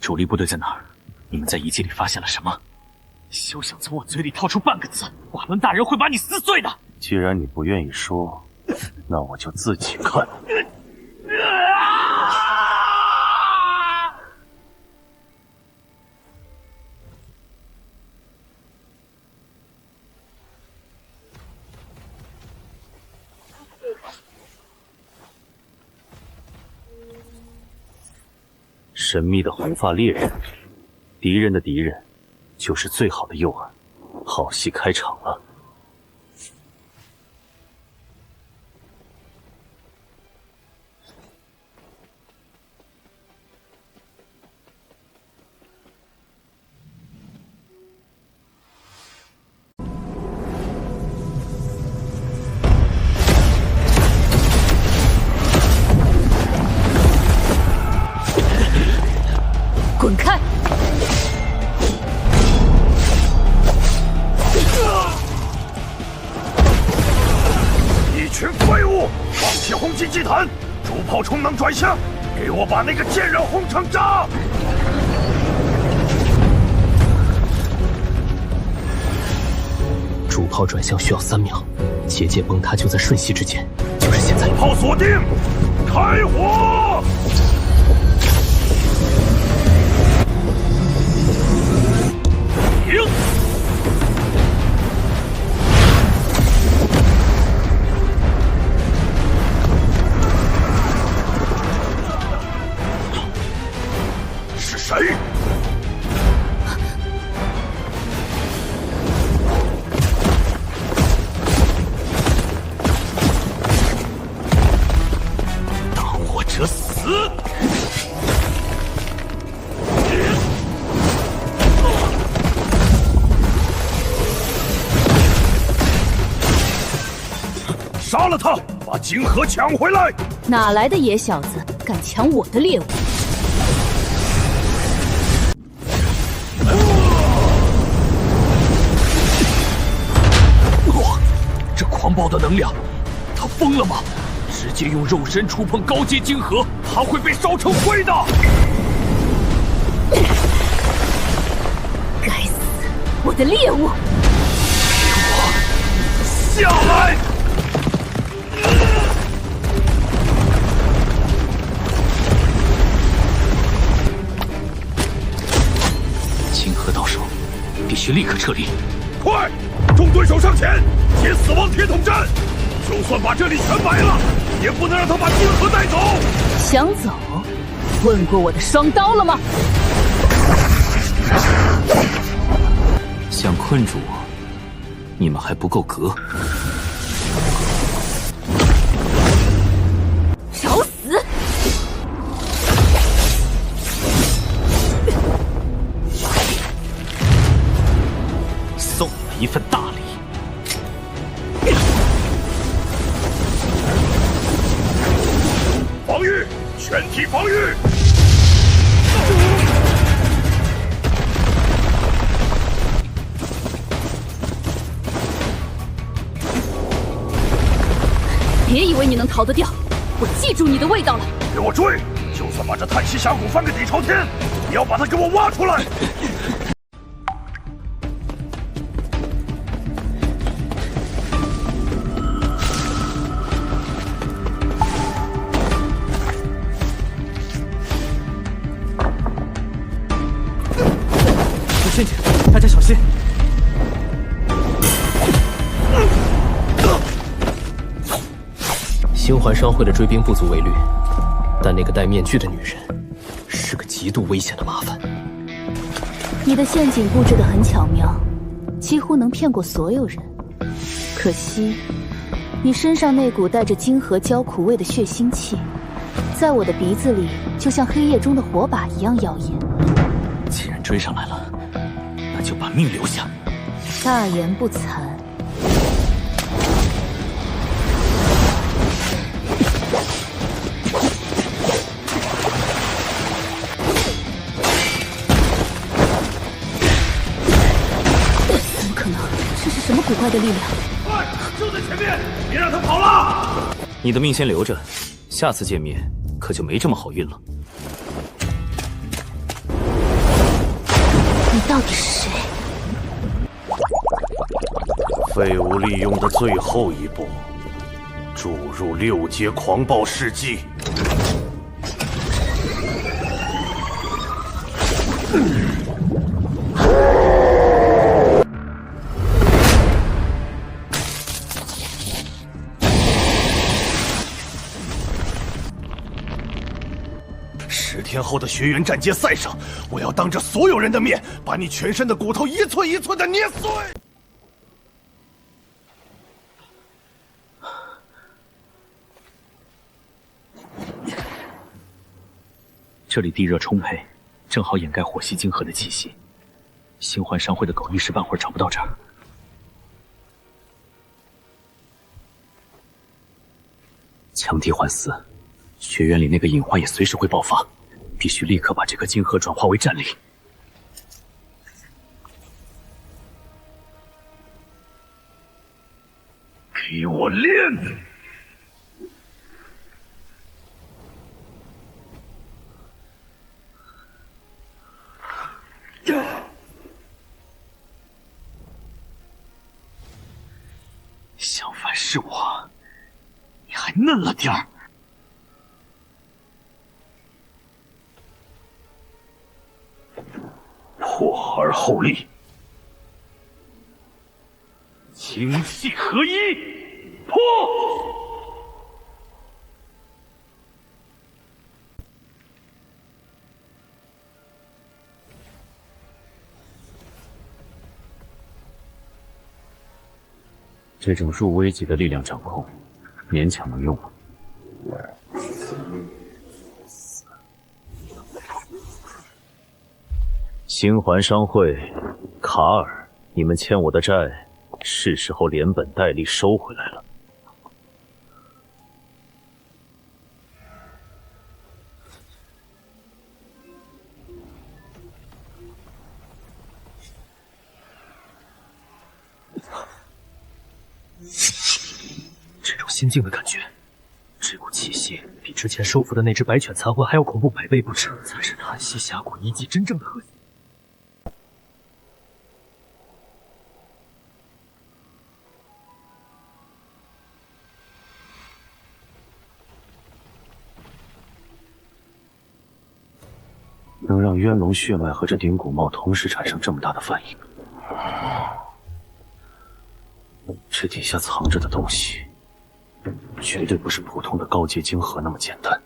主力部队在哪儿？你们在遗迹里发现了什么？休想从我嘴里套出半个字，瓦伦大人会把你撕碎的。既然你不愿意说，那我就自己看。神秘的红发猎人，敌人的敌人，就是最好的诱饵。好戏开场了。滚开！一群废物！放弃红旗祭坛，主炮充能转向，给我把那个贱人轰成渣！主炮转向需要3秒，结界崩塌就在瞬息之间，就是现在。炮锁定，开火！停！是谁？挡我者死！杀了他，把金河抢回来！哪来的野小子敢抢我的猎物？哇，这狂暴的能量，他疯了吗？直接用肉身触碰高阶晶核，他会被烧成灰的！该死，我的猎物！下来！金河到手，必须立刻撤离！快，众对手上前，接死亡铁桶阵！就算把这里全埋了，也不能让他把金河带走！想走？问过我的双刀了吗？想困住我，你们还不够格。找死！送你们一份大礼。防御，全体防御！别以为你能逃得掉，我记住你的味道了。给我追！就算把这叹息峡谷翻个底朝天，也要把它给我挖出来！有陷阱，大家小心！星环商会的追兵不足为虑，但那个戴面具的女人是个极度危险的麻烦。你的陷阱布置得很巧妙，几乎能骗过所有人。可惜，你身上那股带着金河焦苦味的血腥气，在我的鼻子里就像黑夜中的火把一样耀眼。既然追上来了，那就把命留下。大言不惭。怎么可能？这是什么古怪的力量？快，就在前面，别让他跑了！你的命先留着，下次见面可就没这么好运了。你到底是谁？废物利用的最后一步，注入6阶狂暴试剂。天后的学员战阶赛上，我要当着所有人的面，把你全身的骨头一寸一寸的捏碎。这里地热充沛，正好掩盖火系晶核的气息。星环商会的狗一时半会儿找不到这儿。强敌环伺，学院里那个隐患也随时会爆发，必须立刻把这颗晶核转化为战力。给我练！相反是我，你还嫩了点儿。破而后立，精细合一，破！这种入微级的力量掌控，勉强能用吗？星环商会，卡尔，你们欠我的债，是时候连本带利收回来了。这种心境的感觉，这股气息比之前收服的那只白犬残魂还要恐怖100倍不止，才是叹息峡谷遗迹真正的核心。能让渊龙血脉和这顶骨帽同时产生这么大的反应，这底下藏着的东西，绝对不是普通的高阶晶核那么简单。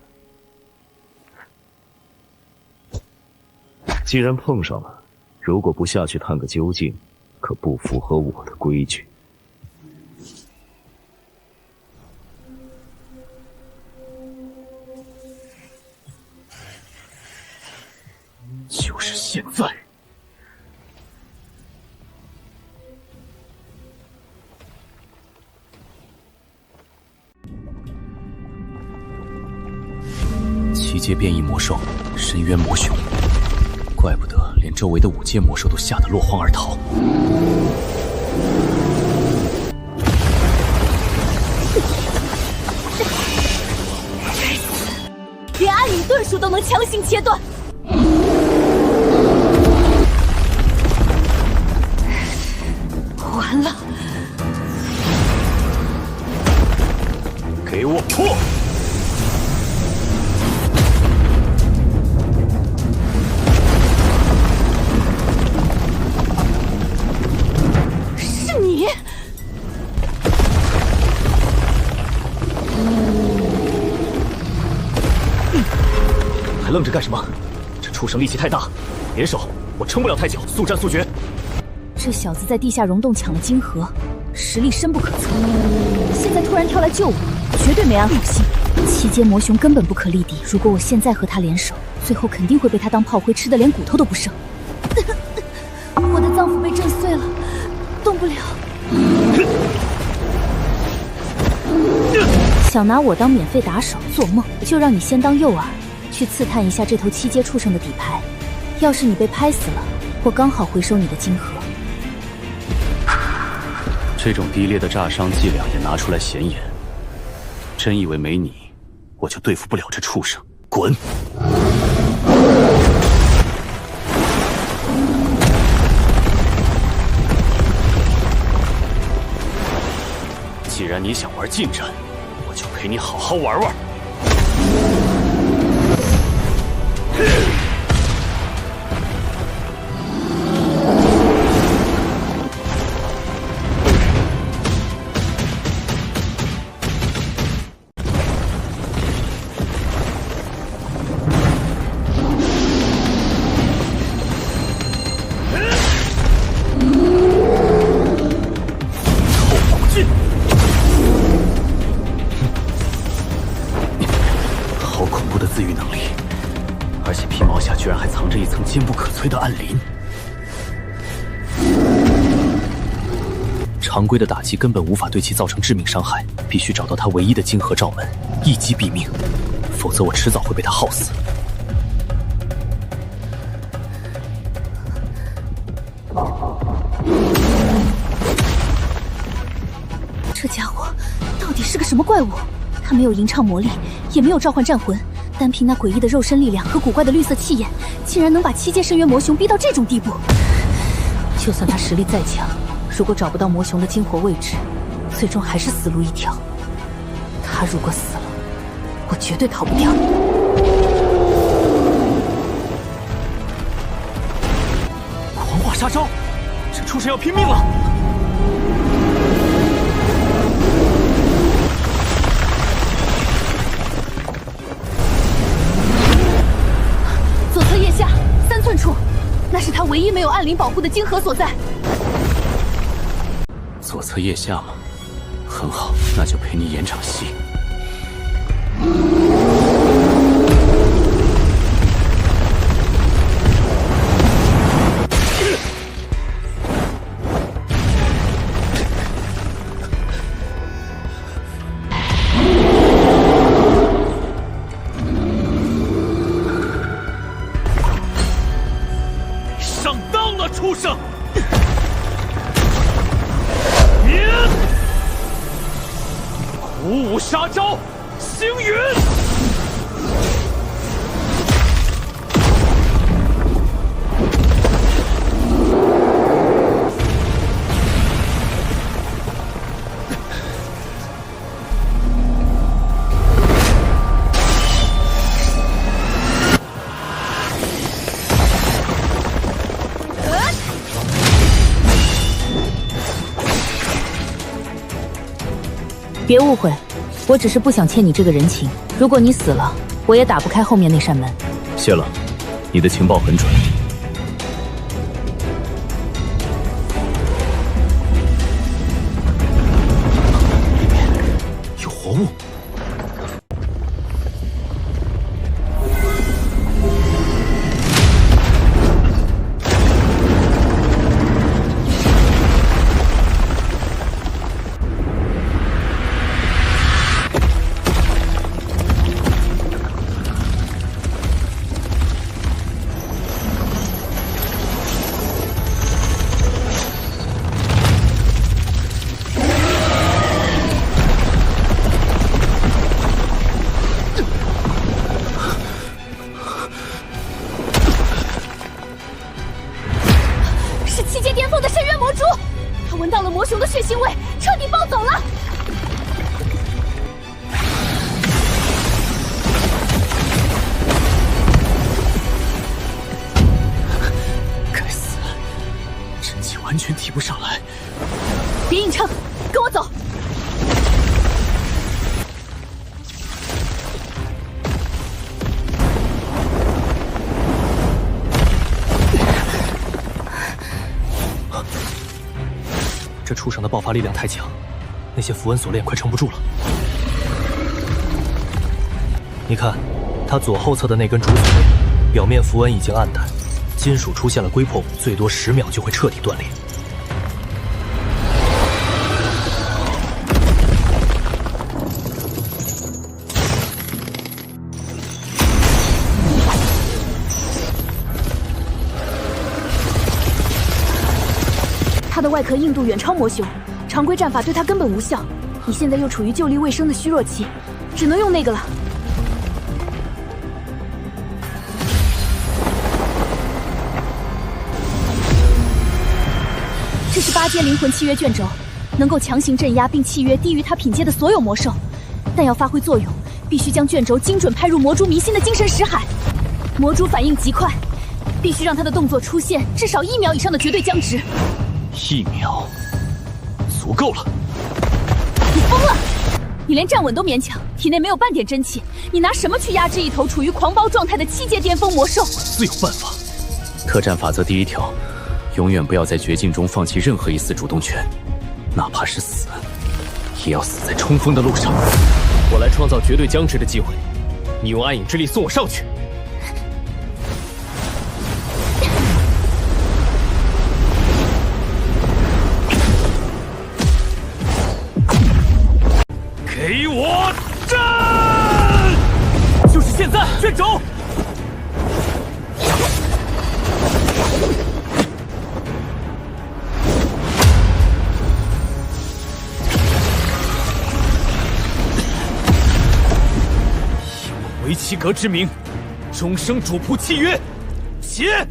既然碰上了，如果不下去探个究竟，可不符合我的规矩。就是现在！七阶变异魔兽，深渊魔熊，怪不得连周围的5阶魔兽都吓得落荒而逃。连暗影遁术都能强行切断。完了！给我破！是你！还愣着干什么？这畜生力气太大，联手我撑不了太久，速战速决。这小子在地下溶洞抢了晶核，实力深不可测。现在突然跳来救我，绝对没安好心。七阶魔熊根本不可力敌，如果我现在和他联手，最后肯定会被他当炮灰吃的连骨头都不剩。我的脏腑被震碎了，动不了。想拿我当免费打手，做梦！就让你先当诱饵，去刺探一下这头七阶畜生的底牌。要是你被拍死了，我刚好回收你的晶核。这种低劣的诈伤伎俩也拿出来显眼，真以为没你，我就对付不了这畜生？滚！既然你想玩近战，我就陪你好好玩玩。坚不可摧的暗灵。常规的打击根本无法对其造成致命伤害，必须找到他唯一的晶核罩门，一击毙命，否则我迟早会被他耗死。这家伙到底是个什么怪物？他没有吟唱魔力，也没有召唤战魂，单凭那诡异的肉身力量和古怪的绿色气焰，竟然能把7阶深渊魔雄逼到这种地步。就算他实力再强，如果找不到魔雄的精火位置，最终还是死路一条。他如果死了，我绝对逃不掉。狂化杀招，这畜生要拼命了！左侧腋下3寸处，那是他唯一没有暗灵保护的晶核所在。左侧腋下吗？很好，那就陪你演场戏。上当了，畜生！虎舞杀招，星云！别误会，我只是不想欠你这个人情。如果你死了，我也打不开后面那扇门。谢了，你的情报很准。里面有活物。完全提不上来。别硬撑，跟我走。这畜生的爆发力量太强，那些符文锁链快撑不住了。你看，他左后侧的那根主锁链，表面符文已经暗淡，金属出现了龟破，最多10秒就会彻底断裂。他的外壳硬度远超魔雄，常规战法对他根本无效。你现在又处于就力未生的虚弱期，只能用那个了。这是8阶灵魂契约卷轴，能够强行镇压并契约低于他品阶的所有魔兽，但要发挥作用，必须将卷轴精准拍入魔蛛迷心的精神识海。魔蛛反应极快，必须让他的动作出现至少1秒以上的绝对僵直。1秒，足够了。你疯了！你连站稳都勉强，体内没有半点真气，你拿什么去压制一头处于狂暴状态的7阶巅峰魔兽？自有办法。特战法则第1条，永远不要在绝境中放弃任何一丝主动权，哪怕是死，也要死在冲锋的路上。我来创造绝对僵直的机会，你用暗影之力送我上去。卷轴。以我维齐阁之名，终生主仆契约，写。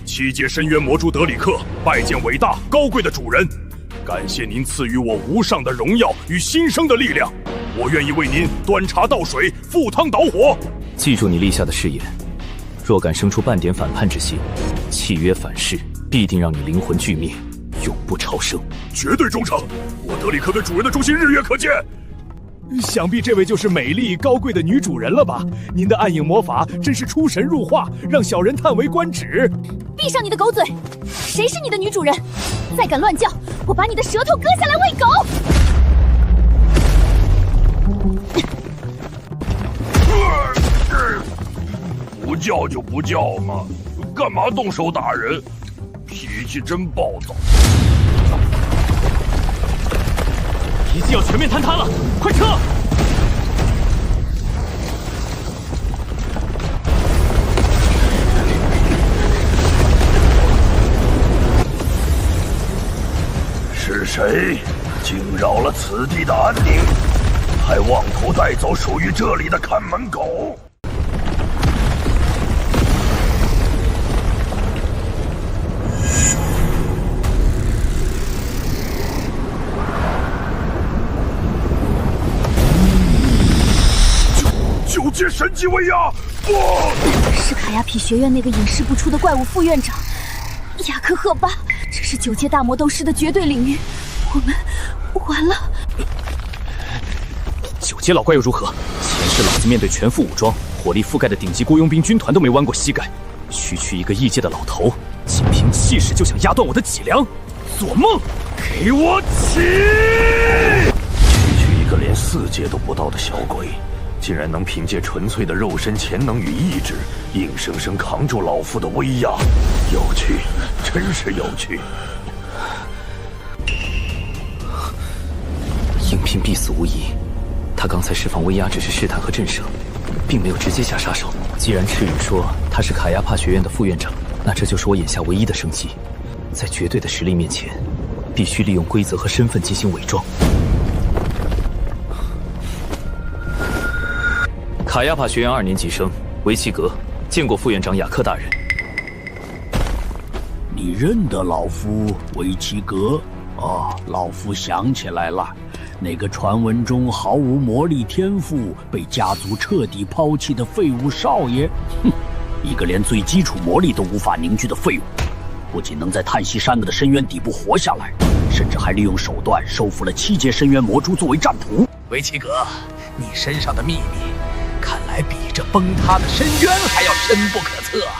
七阶深渊魔蛛德里克拜见伟大高贵的主人，感谢您赐予我无上的荣耀与新生的力量，我愿意为您端茶倒水，赴汤蹈火。记住你立下的誓言，若敢生出半点反叛之心，契约反噬，必定让你灵魂俱灭，永不超生。绝对忠诚，我德里克对主人的忠心日月可见。想必这位就是美丽高贵的女主人了吧？您的暗影魔法真是出神入化，让小人叹为观止。闭上你的狗嘴！谁是你的女主人？再敢乱叫，我把你的舌头割下来喂狗！不叫就不叫嘛，干嘛动手打人？脾气真暴躁。脾气要全面坍塌了，快撤！是谁惊扰了此地的安宁，还妄图带走属于这里的看门狗？九阶神级威压！不，是卡亚匹学院那个隐世不出的怪物副院长雅克赫巴，这是9阶大魔斗师的绝对领域，我们完了。9阶老怪又如何？前世老子面对全副武装、火力覆盖的顶级雇佣兵军团都没弯过膝盖，区区一个异界的老头，仅凭气势就想压断我的脊梁，做梦！给我起！区区一个连4阶都不到的小鬼，竟然能凭借纯粹的肉身潜能与意志，硬生生扛住老夫的威压，有趣，真是有趣。应聘必死无疑，他刚才释放威压只是试探和震慑，并没有直接下杀手。既然赤羽说他是卡亚帕学院的副院长，那这就是我眼下唯一的生机。在绝对的实力面前，必须利用规则和身份进行伪装。卡亚帕学院2年级生维奇格，见过副院长雅克大人。你认得老夫维奇格？哦，老夫想起来了，那个传闻中毫无魔力天赋、被家族彻底抛弃的废物少爷。哼，一个连最基础魔力都无法凝聚的废物，不仅能在叹息山的深渊底部活下来，甚至还利用手段收服了7阶深渊魔蛛作为战俘。维奇格，你身上的秘密，看来比这崩塌的深渊还要深不可测啊！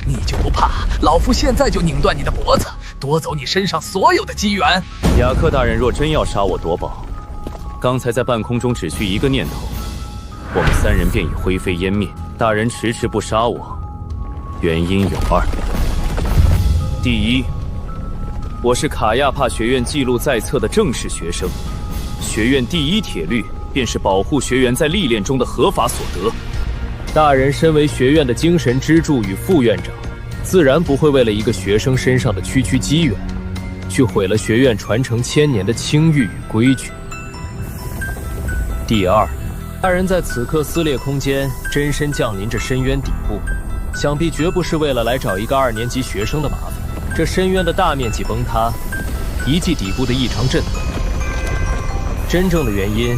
你就不怕老夫现在就拧断你的脖子，夺走你身上所有的机缘？雅克大人若真要杀我夺宝，刚才在半空中只需一个念头，我们3人便已灰飞烟灭。大人迟迟不杀我，原因有2：第一，我是卡亚帕学院记录在册的正式学生，学院第1铁律便是保护学员在历练中的合法所得。大人身为学院的精神支柱与副院长，自然不会为了一个学生身上的区区机缘，去毁了学院传承1000年的清誉与规矩。第2，大人在此刻撕裂空间，真身降临这深渊底部，想必绝不是为了来找一个2年级学生的麻烦。这深渊的大面积崩塌，遗迹底部的异常震动，真正的原因，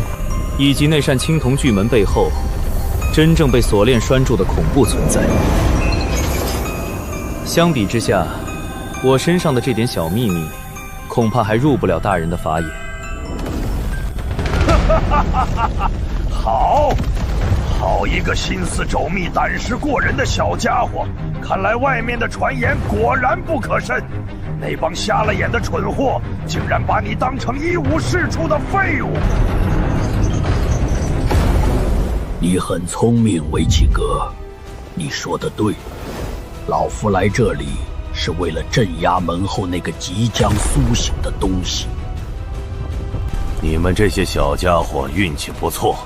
以及那扇青铜巨门背后真正被锁链拴住的恐怖存在。相比之下，我身上的这点小秘密，恐怕还入不了大人的法眼。好一个心思缜密、胆识过人的小家伙！看来外面的传言果然不可信。那帮瞎了眼的蠢货，竟然把你当成一无是处的废物！你很聪明，维奇格，你说的对。老夫来这里是为了镇压门后那个即将苏醒的东西。你们这些小家伙运气不错，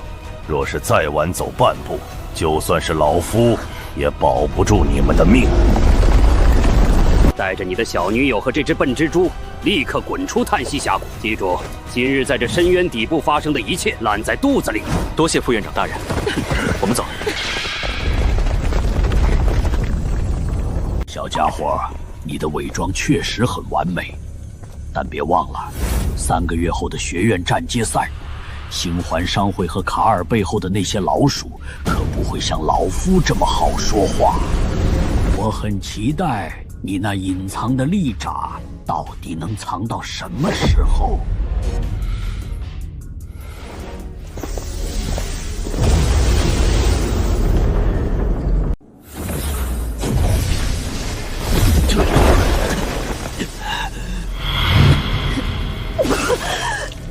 若是再晚走半步，就算是老夫也保不住你们的命。带着你的小女友和这只笨蜘蛛，立刻滚出叹息峡谷！记住，今日在这深渊底部发生的一切，烂在肚子里。多谢副院长大人，我们走。小家伙，你的伪装确实很完美，但别忘了，3个月后的学院战阶赛，星环商会和卡尔背后的那些老鼠，可不会像老夫这么好说话。我很期待你那隐藏的利爪到底能藏到什么时候？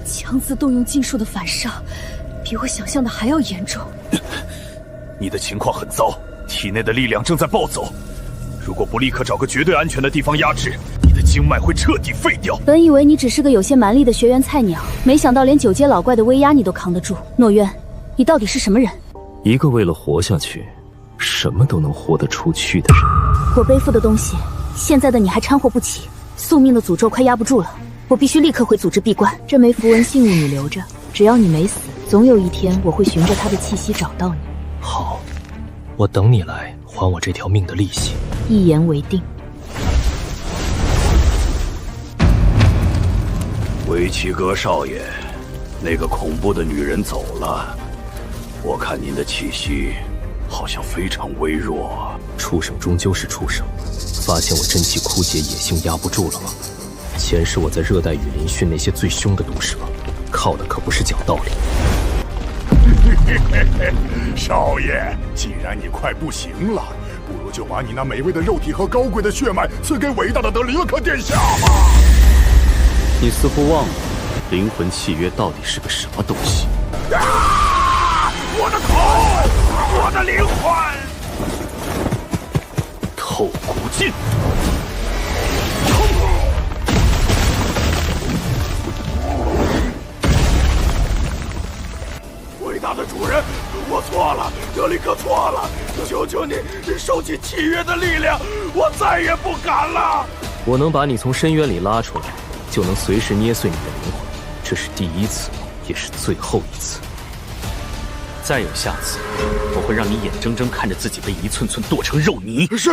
强自动用禁术的反伤，比我想象的还要严重。你的情况很糟，体内的力量正在暴走。如果不立刻找个绝对安全的地方压制，你的经脉会彻底废掉。本以为你只是个有些蛮力的学员菜鸟，没想到连9阶老怪的威压你都扛得住。诺渊，你到底是什么人？一个为了活下去，什么都能豁得出去的人。我背负的东西，现在的你还掺和不起，宿命的诅咒快压不住了，我必须立刻回组织闭关。这枚符文信物你留着，只要你没死，总有一天我会循着它的气息找到你。好，我等你来还我这条命的利息。一言为定。维奇格少爷，那个恐怖的女人走了，我看您的气息好像非常微弱。畜生终究是畜生，发现我真气枯竭，野性压不住了吗？前世我在热带雨林训那些最凶的毒蛇，靠的可不是讲道理。少爷，既然你快不行了，不如就把你那美味的肉体和高贵的血脉赐给伟大的德里厄克殿下吧。你似乎忘了，灵魂契约到底是个什么东西？啊！我的头，我的灵魂！透骨劲！伟大的主人，我错了，德里克错了，求求你收起契约的力量，我再也不敢了。我能把你从深渊里拉出来，就能随时捏碎你的灵魂，这是第一次，也是最后一次。再有下次，我会让你眼睁睁看着自己被一寸寸剁成肉泥。是，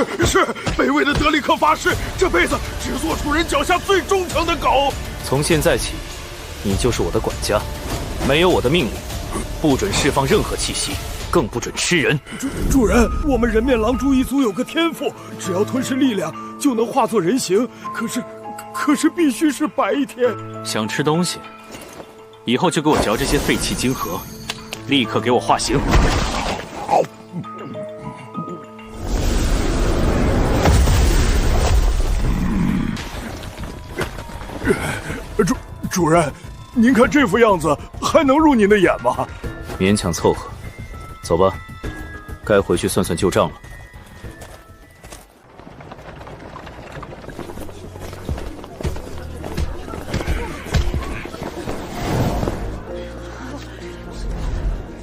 卑微的德里克发誓，这辈子只做主人脚下最忠诚的狗。从现在起，你就是我的管家，没有我的命令，不准释放任何气息，更不准吃人。主人，我们人面狼蛛一族有个天赋，只要吞噬力量就能化作人形，可是必须是白天。想吃东西，以后就给我嚼这些废弃晶核，立刻给我化形。好。主人，您看这副样子还能入您的眼吗？勉强凑合。走吧，该回去算算旧账了。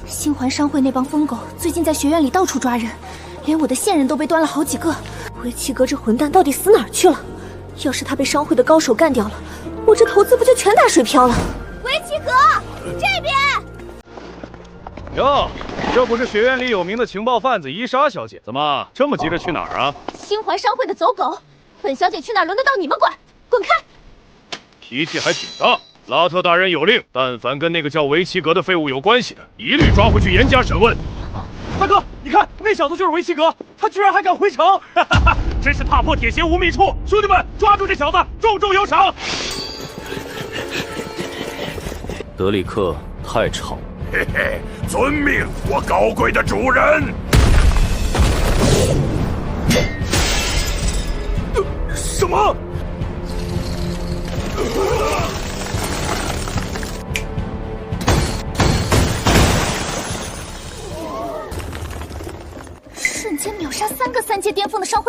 星环商会那帮疯狗最近在学院里到处抓人，连我的线人都被端了好几个。维奇格这混蛋到底死哪儿去了？要是他被商会的高手干掉了，我这投资不就全打水漂了？维奇格，这边！哟，这不是学院里有名的情报贩子伊莎小姐？怎么这么急着去哪儿啊？星环商会的走狗，本小姐去哪儿轮得到你们管？滚开！脾气还挺大。拉特大人有令，但凡跟那个叫维奇格的废物有关系的，一律抓回去严加审问。大哥，你看那小子就是维奇格，他居然还敢回城，真是踏破铁鞋无觅处！兄弟们，抓住这小子，重重有赏！德里克太吵，嘿嘿，遵命，我高贵的主人。什么？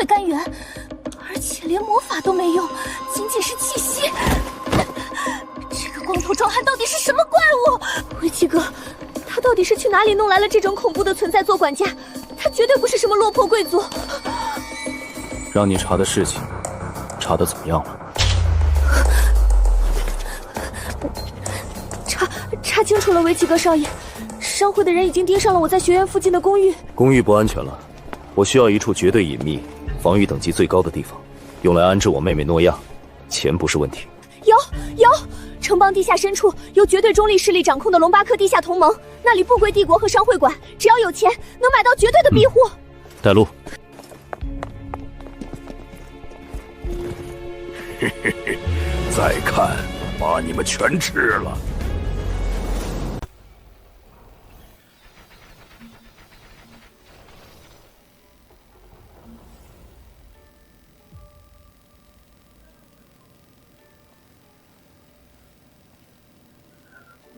会干员，而且连魔法都没用，仅仅是气息。这个光头壮汉到底是什么怪物？维奇哥，他到底是去哪里弄来了这种恐怖的存在做管家？他绝对不是什么落魄贵族。让你查的事情，查得怎么样了？查清楚了，维奇哥少爷，商会的人已经盯上了我在学院附近的公寓。公寓不安全了，我需要一处绝对隐秘、防御等级最高的地方，用来安置我妹妹诺亚。钱不是问题。有，城邦地下深处由绝对中立势力掌控的龙巴克地下同盟，那里不归帝国和商会管，只要有钱，能买到绝对的庇护。带路。嘿嘿嘿，再看，把你们全吃了。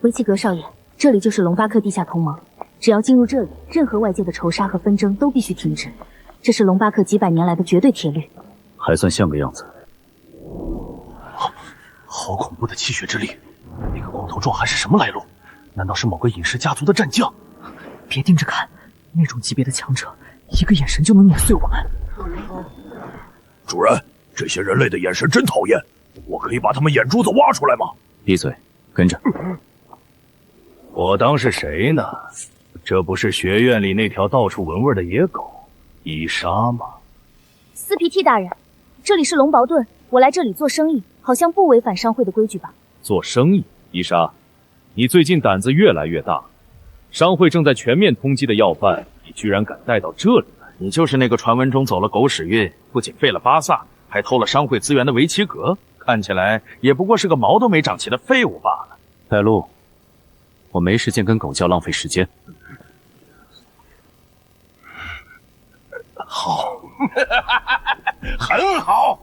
维奇格少爷，这里就是龙巴克地下同盟，只要进入这里，任何外界的仇杀和纷争都必须停止，这是龙巴克几百年来的绝对铁律。还算像个样子。好恐怖的气血之力！那个光头壮汉是什么来路？难道是某个隐士家族的战将？别盯着看，那种级别的强者，一个眼神就能碾碎我们。主人，这些人类的眼神真讨厌，我可以把他们眼珠子挖出来吗？闭嘴，跟着。我当是谁呢？这不是学院里那条到处闻味的野狗伊莎吗？斯皮蒂大人，这里是龙堡顿，我来这里做生意，好像不违反商会的规矩吧？做生意，伊莎，你最近胆子越来越大。商会正在全面通缉的要犯，你居然敢带到这里来？你就是那个传闻中走了狗屎运，不仅废了巴萨，还偷了商会资源的维奇格。看起来也不过是个毛都没长齐的废物罢了。带路，我没时间跟狗叫浪费时间。好，很好。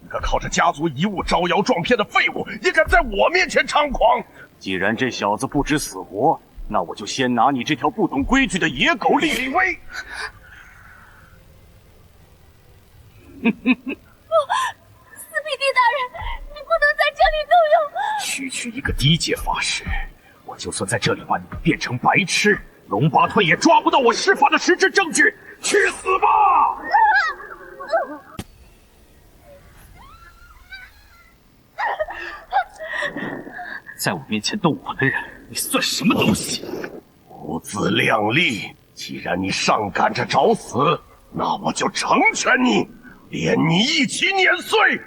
个靠着家族遗物招摇撞骗的废物，也敢在我面前猖狂！既然这小子不知死活，那我就先拿你这条不懂规矩的野狗立立威。斯皮蒂大人，你不能在这里动用。区一个低阶法师，我就算在这里把你们变成白痴，龙巴特也抓不到我施法的实质证据。去死吧！在我面前动我的人，你算什么东西？不自量力！既然你上赶着找死，那我就成全你，连你一起碾碎！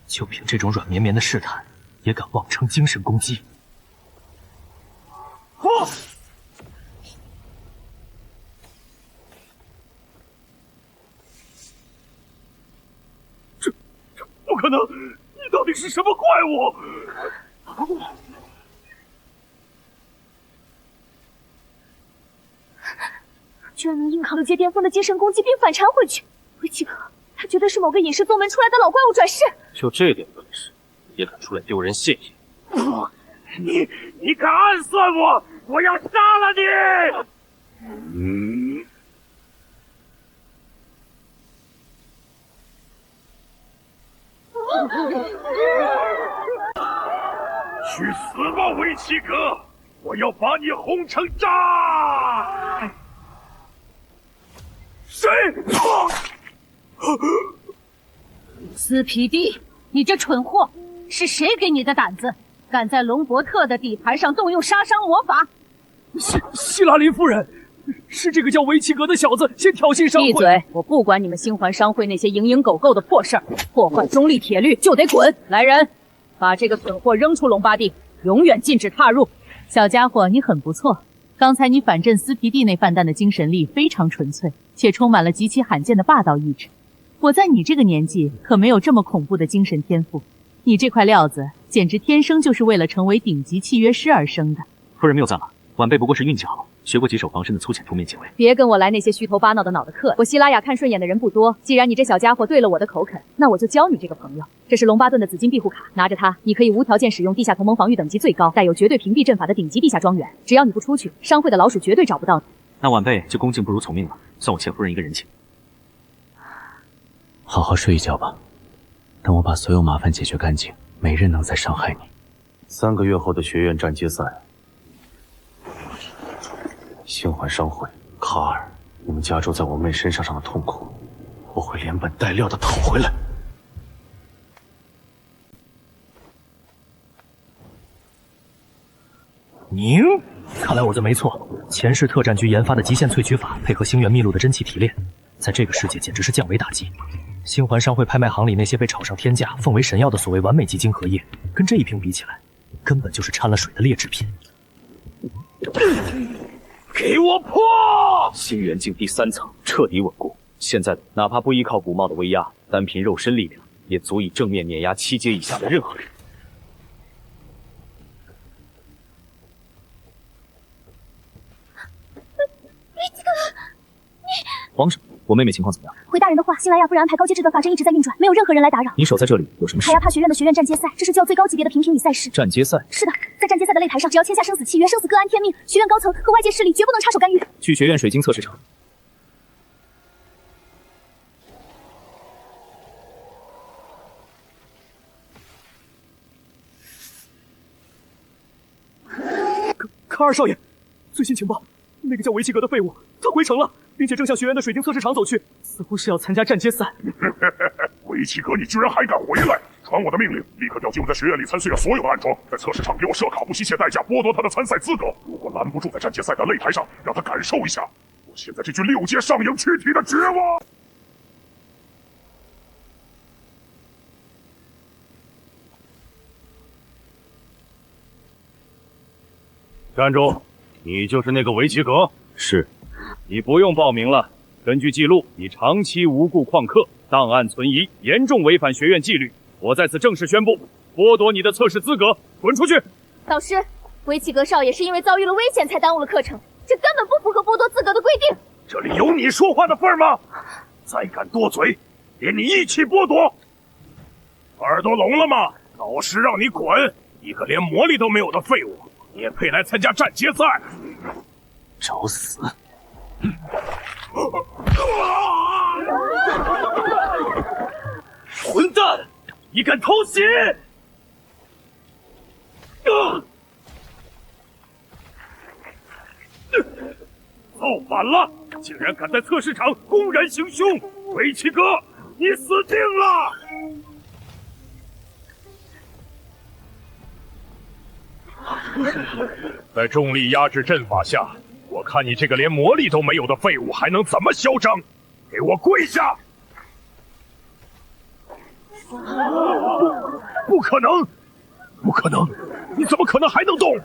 就凭这种软绵绵的试探，也敢妄称精神攻击？这不可能！你到底是什么怪物？居然能硬扛6阶巅峰的精神攻击并反缠回去，维奇哥，他绝对是某个隐士宗门出来的老怪物转世。就这点本事，也敢出来丢人现眼？你敢暗算我，我要杀了你！去死吧，维奇哥！我要把你轰成渣！谁？斯皮蒂，你这蠢货，是谁给你的胆子，敢在龙伯特的地盘上动用杀伤魔法？希拉林夫人，是这个叫维奇格的小子先挑衅商会。闭嘴！我不管你们星环商会那些蝇营狗苟的破事儿，破坏中立铁律就得滚！来人，把这个蠢货扔出龙巴地，永远禁止踏入。小家伙，你很不错。刚才你反震斯皮蒂那泛滥的精神力非常纯粹，且充满了极其罕见的霸道意志。我在你这个年纪可没有这么恐怖的精神天赋，你这块料子简直天生就是为了成为顶级契约师而生的。夫人谬赞了，晚辈不过是运气好，学过几手防身的粗浅图面警卫。别跟我来那些虚头巴脑的脑袋客，我希拉雅看顺眼的人不多。既然你这小家伙对了我的口肯，那我就交你这个朋友。这是龙巴顿的紫金庇护卡，拿着它，你可以无条件使用地下同盟防御等级最高、带有绝对屏蔽阵法的顶级地下庄园。只要你不出去，商会的老鼠绝对找不到你。那晚辈就恭敬不如从命了，算我切夫人一个人情。好好睡一觉吧，等我把所有麻烦解决干净，没人能再伤害你。3个月后的学院战阶赛，星环商会，卡尔，你们加诸在我妹身上的痛苦，我会连本带料的讨回来。宁，看来我的没错，前世特战局研发的极限萃取法，配合星源秘录的真气提炼，在这个世界简直是降维打击。星环商会拍卖行里那些被炒上天价、奉为神药的所谓完美基金荷叶，跟这一瓶比起来，根本就是掺了水的劣质品。给我破！星元境第3层彻底稳固，现在哪怕不依靠古茂的威压，单凭肉身力量，也足以正面碾压7阶以下的任何人。慌什么？我妹妹情况怎么样？回大人的话，新莱亚夫人安排高阶制的法阵一直在运转，没有任何人来打扰。你守在这里有什么事？卡亚帕学院的学院战阶赛，这是就最高级别的评评理赛事。战阶赛？是的，在战阶赛的擂台上，只要签下生死契约，生死各安天命，学院高层和外界势力绝不能插手干预。去学院水晶测试场。卡尔少爷，最新情报，那个叫维奇格的废物，他回城了，并且正向学院的水晶测试场走去，似乎是要参加战阶赛。维奇格，你居然还敢回来！传我的命令，立刻调集我在学院里参赛的所有的暗桩，在测试场给我设卡，不惜一切代价剥夺他的参赛资格。如果拦不住在战阶赛的擂台上，让他感受一下我现在这具6阶上影躯体的绝望。站住！你就是那个维奇格？是。你不用报名了。根据记录，你长期无故旷课，档案存疑，严重违反学院纪律。我在此正式宣布，剥夺你的测试资格，滚出去！导师，维奇格少爷是因为遭遇了危险才耽误了课程，这根本不符合剥夺资格的规定。这里有你说话的份吗？再敢多嘴，连你一起剥夺！耳朵聋了吗？导师让你滚！一个连魔力都没有的废物，你也配来参加战阶赛？找死！混蛋！你敢偷袭！造反了！竟然敢在测试场公然行凶！维奇哥，你死定了！在重力压制阵法下，我看你这个连魔力都没有的废物还能怎么嚣张？给我跪下！不可能！不可能！你怎么可能还能动？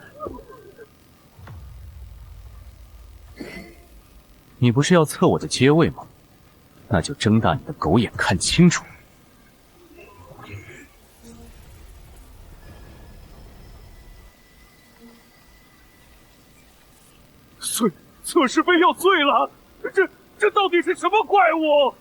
你不是要测我的阶位吗？那就睁大你的狗眼看清楚！测试杯要碎了！这到底是什么怪物？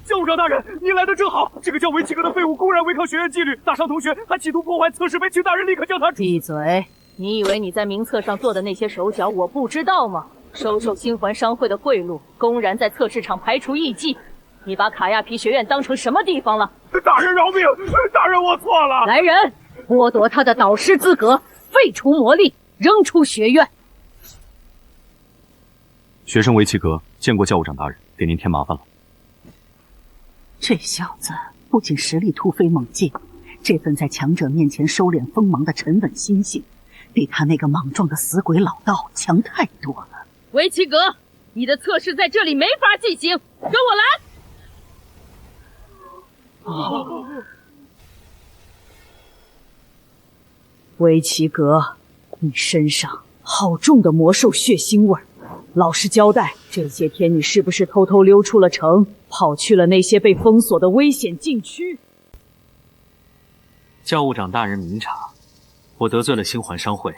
教务长大人，您来的正好。这个叫维奇格的废物公然违抗学院纪律，大伤同学，还企图破坏测试杯，请大人立刻将他闭嘴！你以为你在名册上做的那些手脚我不知道吗？收受星环商会的贿赂，公然在测试场排除异己，你把卡亚皮学院当成什么地方了？大人饶命！大人，我错了。来人，剥夺他的导师资格，废除魔力，扔出学院。学生维奇格见过教务长大人，给您添麻烦了。这小子不仅实力突飞猛进，这份在强者面前收敛锋芒的沉稳心性，比他那个莽撞的死鬼老道强太多了。维奇格，你的测试在这里没法进行，跟我来！维奇格，你身上好重的魔兽血腥味儿，老实交代，这些天你是不是偷偷溜出了城，跑去了那些被封锁的危险禁区？教务长大人明察，我得罪了星环商会，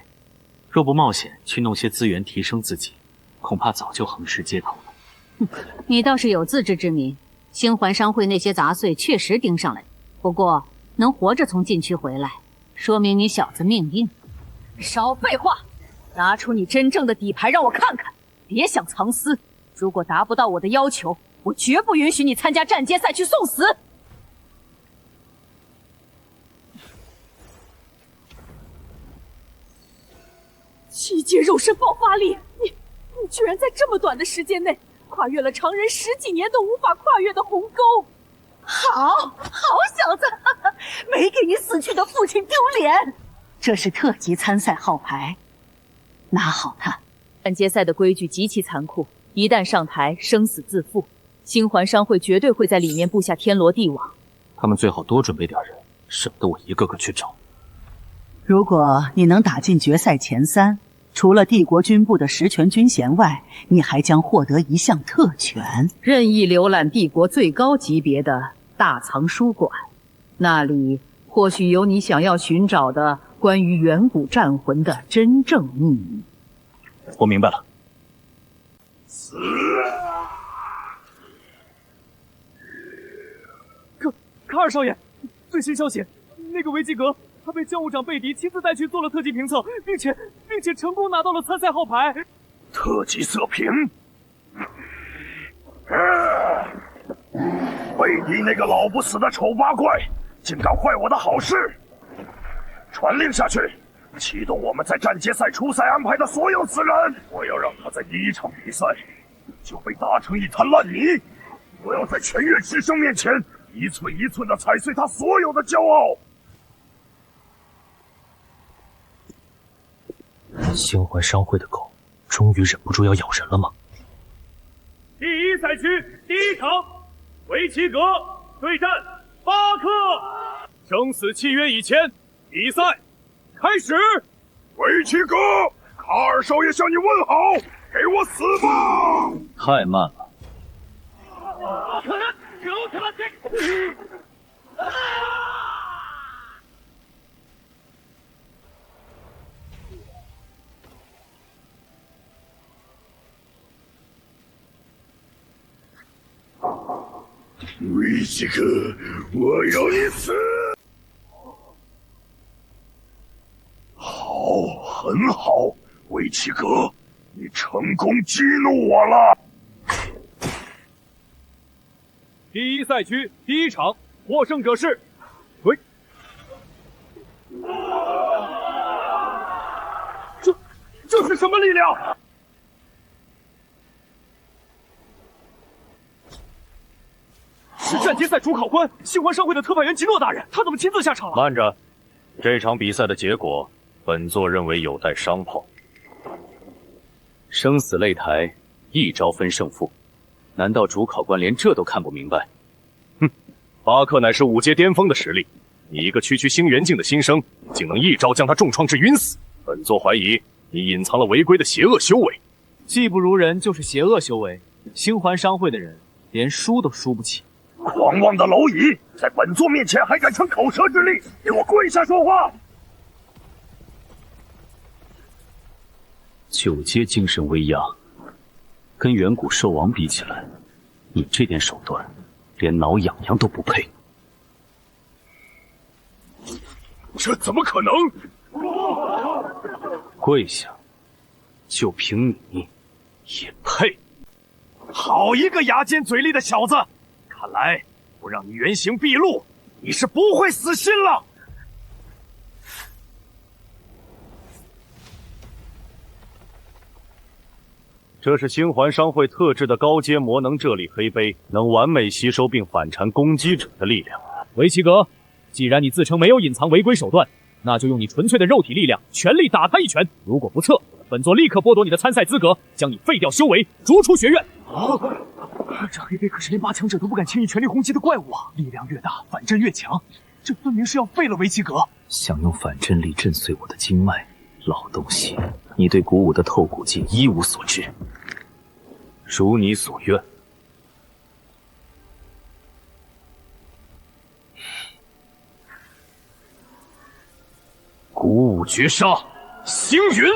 若不冒险去弄些资源提升自己，恐怕早就横尸街头了。你倒是有自知之明，星环商会那些杂碎确实盯上了你，不过能活着从禁区回来，说明你小子命硬。少废话，拿出你真正的底牌让我看看，别想藏私。如果达不到我的要求，我绝不允许你参加战阶赛去送死。七阶肉身爆发力，你居然在这么短的时间内跨越了常人10几年都无法跨越的鸿沟！好小子，没给你死去的父亲丢脸。这是特级参赛号牌，拿好它。战阶赛的规矩极其残酷，一旦上台，生死自负。星环商会绝对会在里面布下天罗地网。他们最好多准备点人，省得我一个个去找。如果你能打进决赛前3，除了帝国军部的10权军衔外，你还将获得一项特权，任意浏览帝国最高级别的大藏书馆，那里或许有你想要寻找的关于远古战魂的真正秘密。我明白了。卡尔少爷，最新消息，那个维基格他被教务长贝迪亲自带去做了特级评测，并且成功拿到了参赛号牌。特级测评。贝迪那个老不死的丑八怪，竟敢坏我的好事！传令下去，启动我们在战阶赛初赛安排的所有死人。我要让他在第1场比赛就被打成一滩烂泥。我要在全月之声面前一寸一寸地踩碎他所有的骄傲。星环商会的狗终于忍不住要咬人了吗？第1赛区第1场，维奇格对战巴克，生死契约已签，比赛开始。维奇格，卡尔少爷向你问好，给我死吧！太慢了。维奇格，我要你死！好，很好，维奇格，你成功激怒我了。第1赛区第1场，获胜者是这是什么力量？是战阶赛主考官星环商会的特派员吉诺大人，他怎么亲自下场了？慢着，这场比赛的结果，本座认为有待商讨。生死擂台，一招分胜负，难道主考官连这都看不明白？哼，巴克乃是5阶巅峰的实力，你一个区星元境的新生，竟能一招将他重创至晕死，本座怀疑你隐藏了违规的邪恶修为。技不如人就是邪恶修为，星环商会的人连输都输不起。狂妄的蝼蚁，在本座面前还敢逞口舌之力，给我跪下说话！9阶精神威压，跟远古兽王比起来，你这点手段，连挠痒痒都不配。这怎么可能？跪下，就凭你，也配？好一个牙尖嘴利的小子！看来不让你原形毕露，你是不会死心了。这是星环商会特制的高阶魔能啫喱黑杯，能完美吸收并反缠攻击者的力量。维奇格，既然你自称没有隐藏违规手段，那就用你纯粹的肉体力量全力打他一拳。如果不测，本座立刻剥夺你的参赛资格，将你废掉修为，逐出学院。这黑杯可是连8强者都不敢轻易全力攻击的怪物啊！力量越大，反震越强，这分明是要废了维奇格。想用反震力震碎我的经脉，老东西，你对古武的透骨境一无所知。如你所愿。鼓舞绝杀，星云。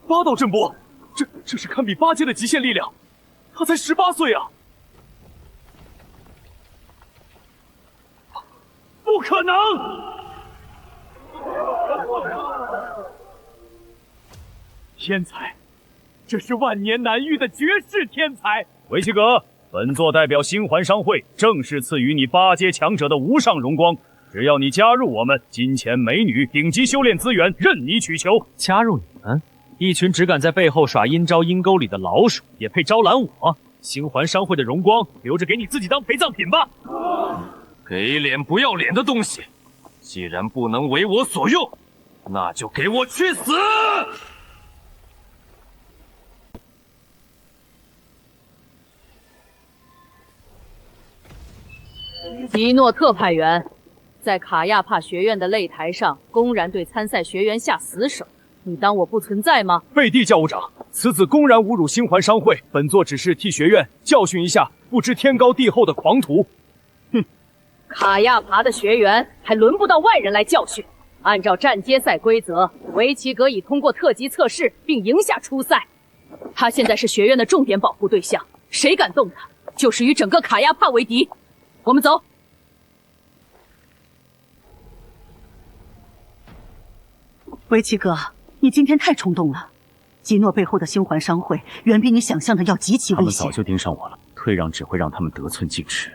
八道震波，这是堪比8阶的极限力量，他才18岁啊！不可能！天才，这是万年难遇的绝世天才！维奇格，本座代表星环商会正式赐予你8阶强者的无上荣光。只要你加入我们，金钱、美女、顶级修炼资源任你取求。加入你们？一群只敢在背后耍阴招阴沟里的老鼠，也配招揽我？星环商会的荣光留着给你自己当陪葬品吧！给脸不要脸的东西，既然不能为我所用，那就给我去死！吉诺特派员在卡亚帕学院的擂台上公然对参赛学员下死手。你当我不存在吗？贝蒂教务长，此子公然侮辱星环商会，本座只是替学院教训一下不知天高地厚的狂徒。哼，卡亚爬的学员还轮不到外人来教训。按照战阶赛规则，维奇格已通过特级测试并赢下初赛，他现在是学院的重点保护对象，谁敢动他，就是与整个卡亚帕为敌。我们走。维奇格，你今天太冲动了。基诺背后的星环商会远比你想象的要极其危险。他们早就盯上我了，退让只会让他们得寸进尺。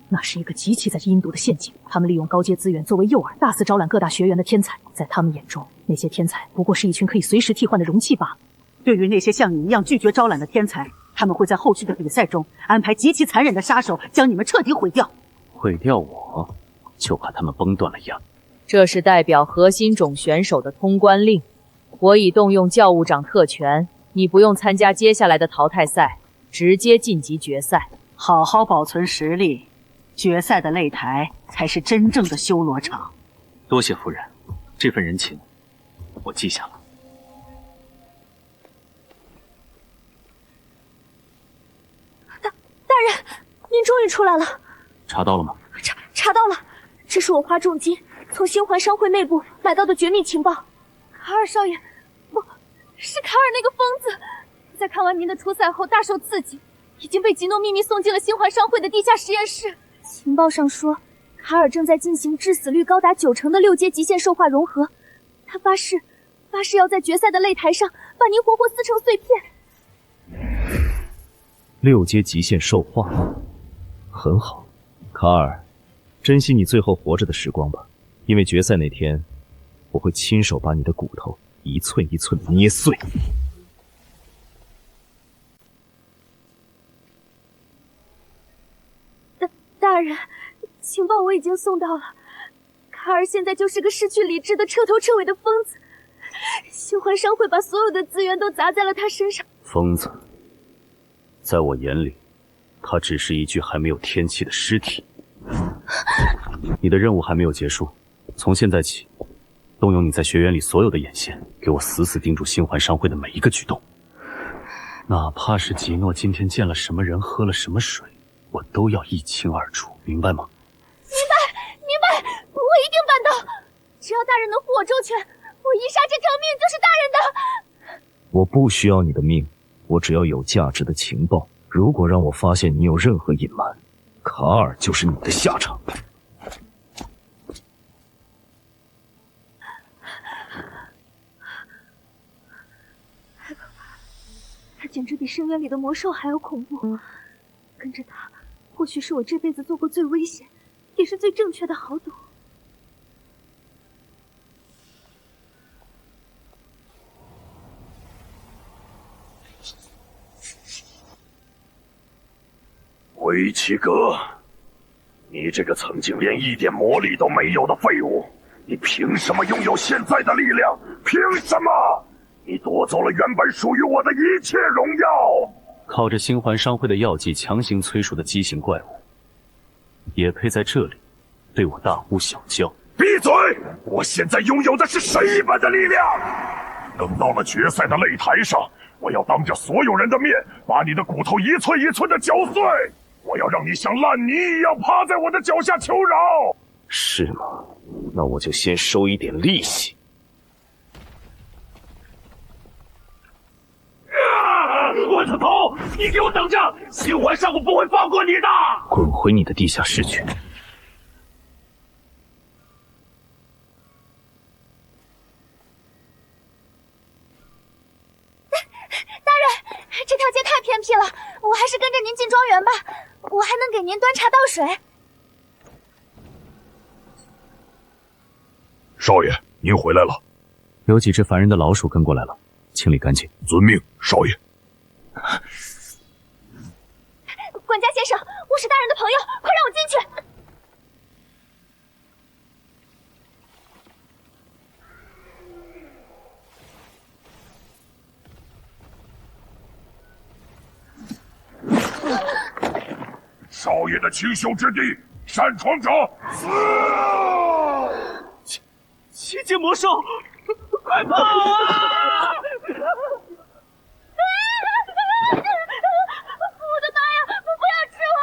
那是一个极其阴毒的陷阱。他们利用高阶资源作为诱饵，大肆招揽各大学员的天才。在他们眼中，那些天才不过是一群可以随时替换的容器罢了。对于那些像你一样拒绝招揽的天才，他们会在后续的比赛中安排极其残忍的杀手，将你们彻底毁掉。毁掉我，就怕他们崩断了牙。这是代表核心种选手的通关令，我已动用教务长特权，你不用参加接下来的淘汰赛，直接晋级决赛。好好保存实力，决赛的擂台才是真正的修罗场。多谢夫人，这份人情我记下了。大人，您终于出来了。查到了吗？查到了，这是我花重金从星环商会内部买到的绝密情报。卡尔少爷，不是卡尔那个疯子，在看完您的初赛后大受刺激，已经被吉诺秘密送进了星环商会的地下实验室。情报上说，卡尔正在进行致死率高达90%的6阶极限兽化融合，他发誓要在决赛的擂台上把您活活撕成碎片。6阶极限兽化，很好，卡尔，珍惜你最后活着的时光吧，因为决赛那天，我会亲手把你的骨头一寸一寸的捏碎。大人，情报我已经送到了，卡尔现在就是个失去理智的彻头彻尾的疯子，星环商会把所有的资源都砸在了他身上。疯子，在我眼里，他只是一具还没有天气的尸体。你的任务还没有结束，从现在起，动用你在学院里所有的眼线，给我死死盯住星环商会的每一个举动，哪怕是吉诺今天见了什么人，喝了什么水，我都要一清二楚，明白吗？明白，我一定办到。只要大人能护我周全，我伊莎这条命就是大人的。我不需要你的命，我只要有价值的情报。如果让我发现你有任何隐瞒，卡尔就是你的下场。太可怕了，他简直比深渊里的魔兽还要恐怖。跟着他，或许是我这辈子做过最危险，也是最正确的豪赌。维奇格，你这个曾经连一点魔力都没有的废物，你凭什么拥有现在的力量？凭什么？你夺走了原本属于我的一切荣耀！靠着星环商会的药剂强行催熟的畸形怪物，也配在这里对我大呼小叫？闭嘴！我现在拥有的是神一般的力量。等到了决赛的擂台上，我要当着所有人的面，把你的骨头一寸一寸的嚼碎。我要让你像烂泥一样趴在我的脚下求饶。是吗？那我就先收一点利息。我的头！你给我等着！新环上我不会放过你的！滚回你的地下室去！大人，这条街太偏僻了，我还是跟着您进庄园吧，我还能给您端茶倒水。少爷，您回来了。有几只烦人的老鼠跟过来了，清理干净。遵命，少爷。管家先生，我是大人的朋友，快让我进去。少爷的清修之地，擅闯者死！七阶魔兽，快跑啊！我的妈呀！不要吃我！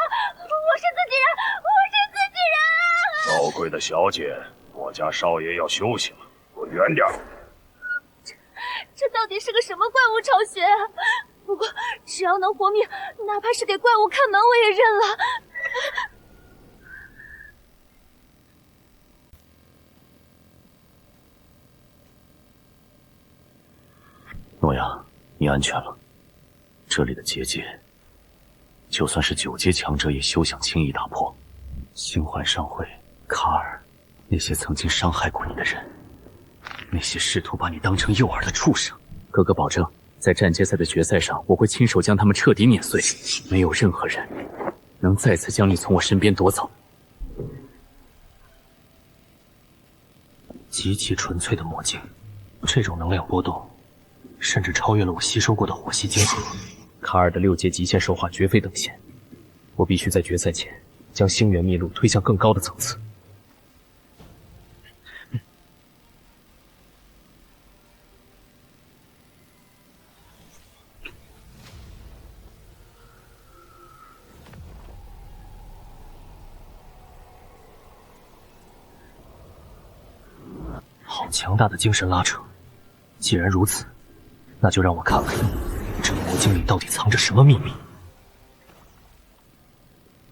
我是自己人，我是自己人啊！高贵的小姐，我家少爷要休息了，滚远点。这到底是个什么怪物巢穴啊？不过只要能活命，哪怕是给怪物看门，我也认了。诺亚，你安全了。这里的结界，就算是9阶强者也休想轻易打破。星环商会、卡尔，那些曾经伤害过你的人，那些试图把你当成诱饵的畜生，哥哥保证，在战阶赛的决赛上，我会亲手将他们彻底碾碎，没有任何人能再次将你从我身边夺走。极其纯粹的魔镜，这种能量波动，甚至超越了我吸收过的火系晶核。卡尔的6阶极限兽化绝非等闲，我必须在决赛前将星源秘录推向更高的层次。好强大的精神拉扯！既然如此，那就让我看看这魔镜里到底藏着什么秘密。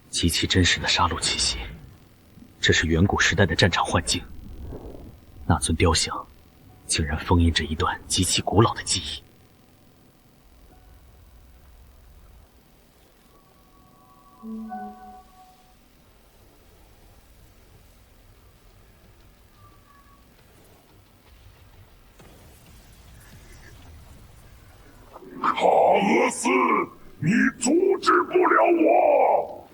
极其真实的杀戮气息，这是远古时代的战场幻境。那尊雕像竟然封印着一段极其古老的记忆。卡俄斯，你阻止不了我！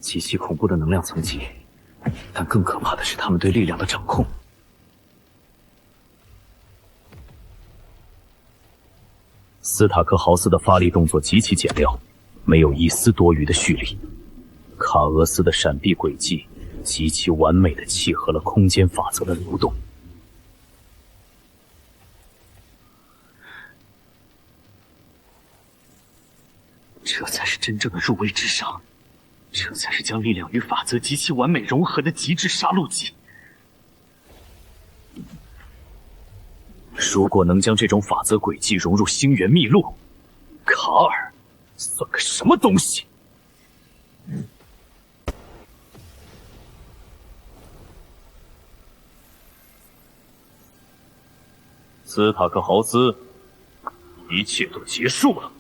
极其恐怖的能量层级，但更可怕的是他们对力量的掌控。斯塔克豪斯的发力动作极其简练，没有一丝多余的蓄力。卡俄斯的闪避轨迹极其完美的契合了空间法则的流动。这才是真正的入位之上，这才是将力量与法则极其完美融合的极致杀戮技。如果能将这种法则轨迹融入星源秘录，卡尔算个什么东西？斯塔克豪斯，一切都结束了。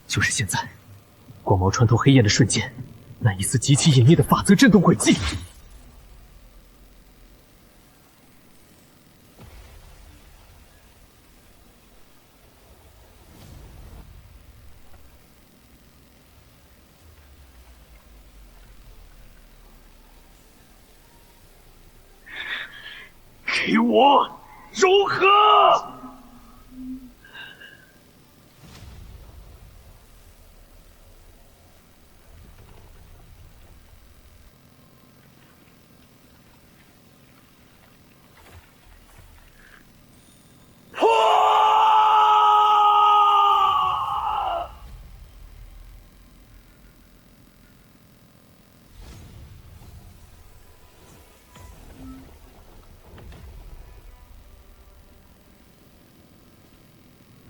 就是现在，光芒穿透黑焰的瞬间，那一丝极其隐秘的法则震动轨迹。给我柔和！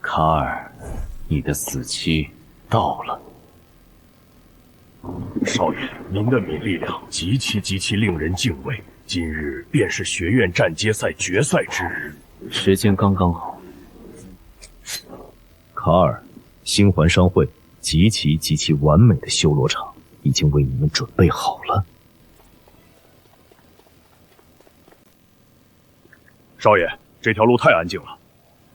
卡尔，你的死期到了。少爷，您的力量极其令人敬畏。今日便是学院战阶赛决赛之日，时间刚刚好。卡尔，星环商会极其完美的修罗场已经为你们准备好了。少爷，这条路太安静了。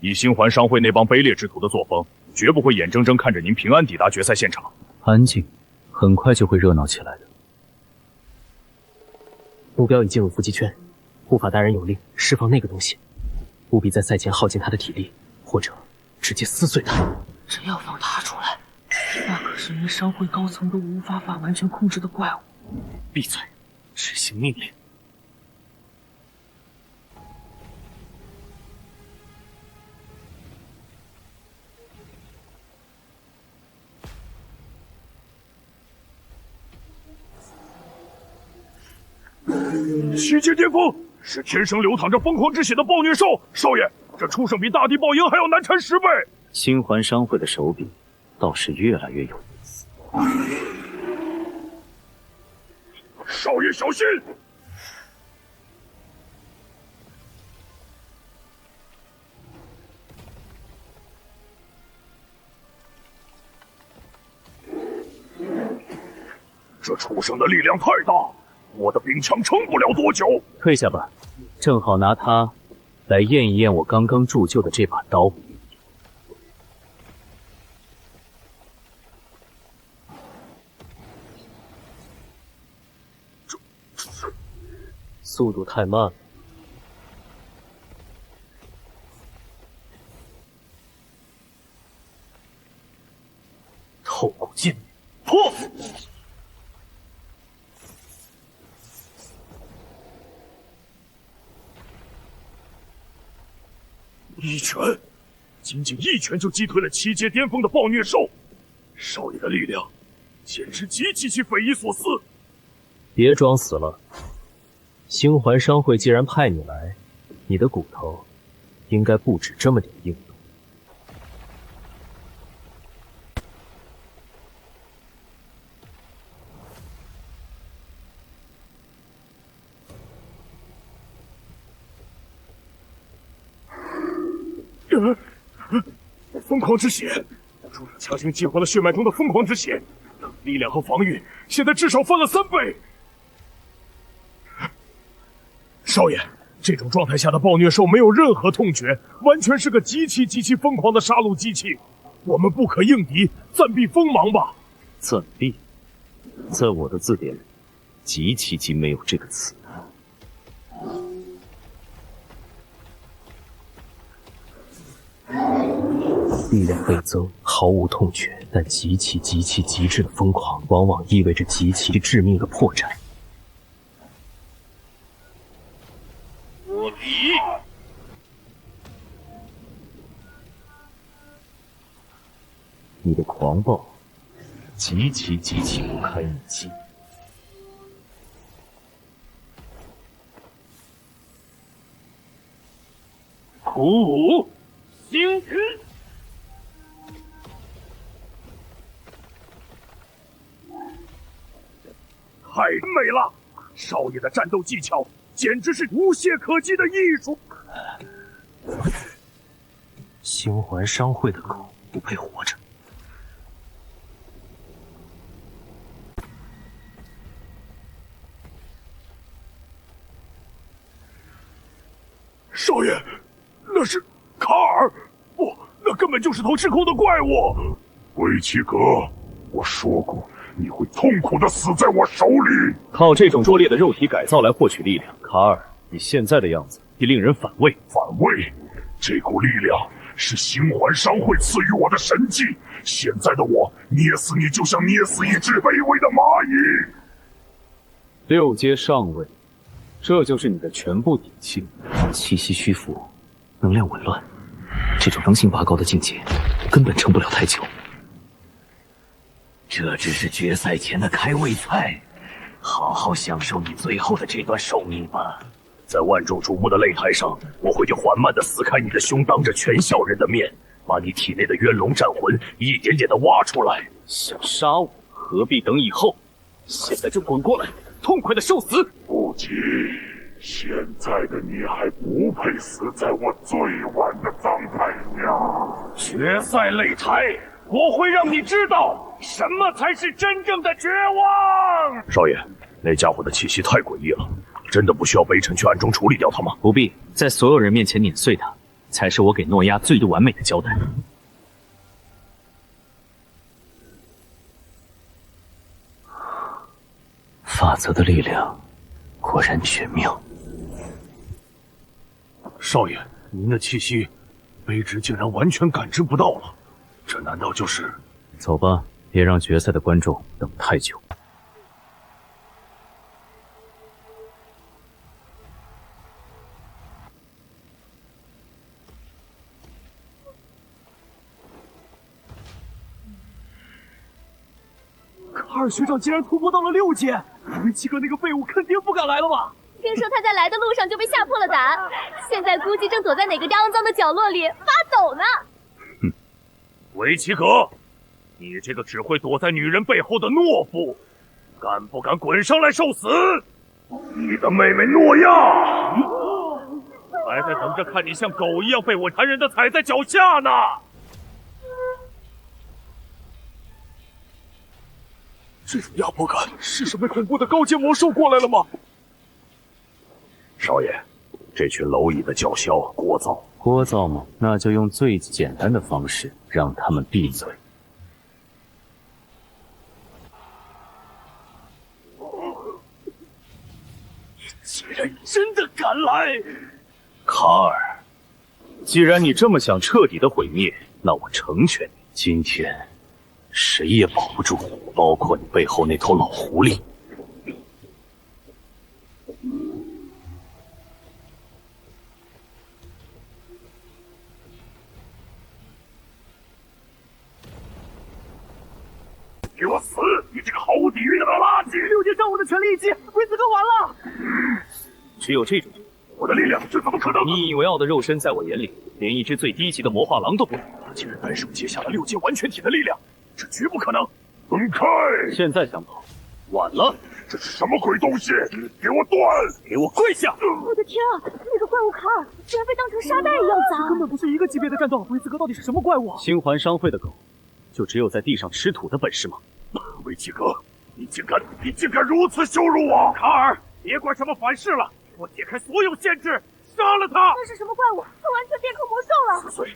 以星环商会那帮卑劣之徒的作风，绝不会眼睁睁看着您平安抵达决赛现场。安静，很快就会热闹起来的。目标已进入伏击圈，护法大人有令释放那个东西，务必在赛前耗尽他的体力，或者直接撕碎他。真要放他出来，那可是连商会高层都无法完全控制的怪物。闭嘴，执行命令。七阶巅峰是天生流淌着疯狂之血的暴虐兽，少爷，这畜生比大地暴鹰还要难缠10倍。星环商会的手笔倒是越来越有意思。少爷小心！这畜生的力量太大，我的冰枪撑不了多久。退下吧，正好拿它来验一验我刚刚铸就的这把刀。速度太慢了。透骨剑，破！一拳，仅一拳就击退了7阶巅峰的暴虐兽。少爷的力量简直极其匪夷所思。别装死了，星环商会既然派你来，你的骨头应该不止这么点硬度。疯狂之血，注入强行激活了血脉中的疯狂之血，力量和防御现在至少翻了3倍。少爷，这种状态下的暴虐兽没有任何痛觉，完全是个极其疯狂的杀戮机器。我们不可应敌，暂避锋芒吧。暂避，在我的字典里，极其没有这个词。力量倍增，毫无痛觉，但极致的疯狂，往往意味着极其致命的破绽。我比你的狂暴，极其不堪一击。苦武星君。太美了！少爷的战斗技巧简直是无懈可击的艺术。星环商会的狗不配活着。少爷，那是卡尔，不，那根本就是头吃空的怪物。维奇格，我说过。你会痛苦的死在我手里。靠这种拙劣的肉体改造来获取力量，卡尔，你现在的样子亦令人反胃。反胃？这股力量是星环商会赐予我的神技，现在的我捏死你，就像捏死一只卑微的蚂蚁。6阶上位，这就是你的全部底气。气息虚浮，能量紊乱，这种狼性拔高的境界，根本撑不了太久。这只是决赛前的开胃菜，好好享受你最后的这段寿命吧。在万众瞩目的擂台上，我会缓慢地撕开你的胸，当着全校人的面，把你体内的冤龙战魂一点点地挖出来。想杀我，何必等以后？现在就滚过来，痛快地受死！不急，现在的你还不配死在我最晚的葬台上。决赛擂台，我会让你知道什么才是真正的绝望。少爷，那家伙的气息太诡异了，真的不需要北辰去暗中处理掉他吗？不必，在所有人面前碾碎他，才是我给诺亚最完美的交代。法则的力量果然玄妙。少爷，您的气息，卑职竟然完全感知不到了，这难道就是……走吧，别让决赛的观众等太久。卡尔学长竟然突破到了6阶，维奇哥那个废物肯定不敢来了吧？听说他在来的路上就被吓破了胆，现在估计正躲在哪个肮脏的角落里发抖呢。哼，维奇格，你这个只会躲在女人背后的懦夫，敢不敢滚上来受死？你的妹妹诺亚，还在等着看你像狗一样被我残忍的踩在脚下呢。这种压迫感是什么恐怖的高阶魔兽过来了吗？少爷，这群蝼蚁的叫嚣聒噪。聒噪吗？那就用最简单的方式让他们闭嘴。竟然真的敢来！卡尔，既然你这么想彻底的毁灭，那我成全你。今天谁也保不住，包括你背后那头老狐狸。给我死！你这个毫无底蕴的垃圾！6阶上我的全力一击，威斯哥完了！只有这种，我的力量，这怎么可能？你以为奥的肉身在我眼里，连一只最低级的魔化狼都不如？他竟然单手接下了6阶完全体的力量，这绝不可能！分开！现在想跑，晚了！这是什么鬼东西？给我断！给我跪下！我的天啊！那个怪物卡尔居然被当成沙袋一样砸！根本不是一个级别的战斗。威斯哥到底是什么怪物啊？星环商会的狗，就只有在地上吃土的本事吗？维奇哥，你竟敢如此羞辱我！卡尔，别管什么凡事了，我解开所有限制，杀了他！那是什么怪物？它完全变成魔兽了！所以，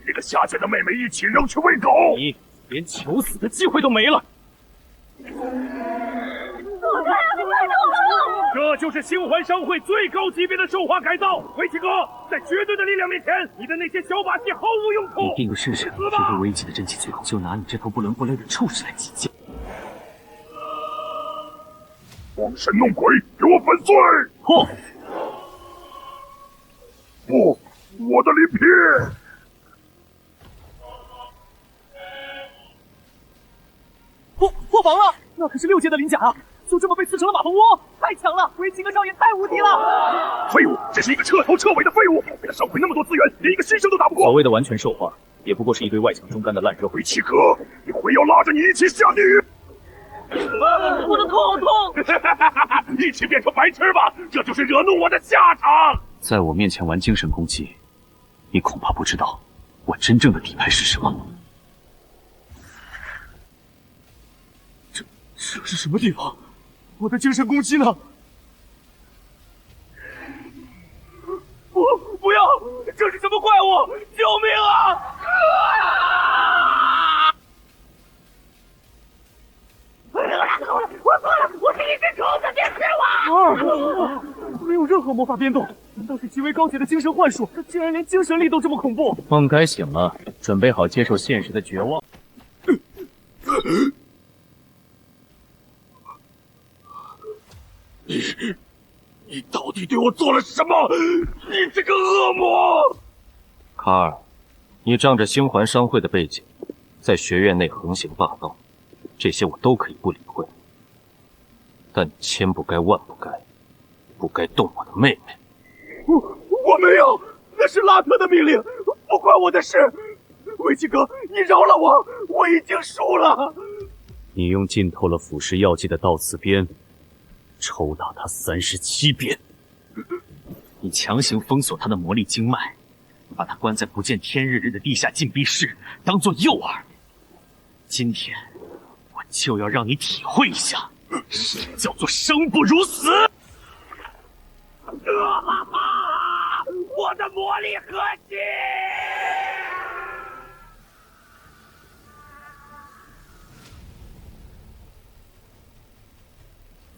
这个下贱的妹妹一起扔去喂狗！你连求死的机会都没了！这就是星环商会最高级别的兽化改造，维奇哥，在绝对的力量面前，你的那些小把戏毫无用处。你定个试试，这个危急的阵气，最后就拿你这头不伦不类的畜生来计较。装神弄鬼，给我粉碎！嚯！不，我的鳞片！破防了！那可是6阶的鳞甲啊！就这么被刺成了马蜂窝，太强了！维奇哥少爷太无敌了！废物，这是一个彻头彻尾的废物！为了商会那么多资源，连一个新生都打不过。所谓的完全兽化，也不过是一堆外强中干的烂肉。维奇哥，你会要拉着你一起下地狱！我的头好痛！一起变成白痴吧，这就是惹怒我的下场。在我面前玩精神攻击，你恐怕不知道我真正的底牌是什么。这是什么地方？我的精神攻击呢？不要！这是什么怪物？救命啊！我错了，我是一只虫子，别吃我！没有任何魔法变动，难道是极为高级的精神幻术？他竟然连精神力都这么恐怖！梦该醒了，准备好接受现实的绝望。你到底对我做了什么？你这个恶魔！卡尔，你仗着星环商会的背景，在学院内横行霸道，这些我都可以不理会，但你千不该万不该，不该动我的妹妹。我没有，那是拉特的命令，不关我的事。维奇哥，你饶了我，我已经输了。你用浸透了腐蚀药剂的倒刺鞭抽打他37遍，你强行封锁他的魔力经脉，把他关在不见天日的地下禁闭室，当作诱饵。今天我就要让你体会一下，什么叫做生不如死。我的魔力核心！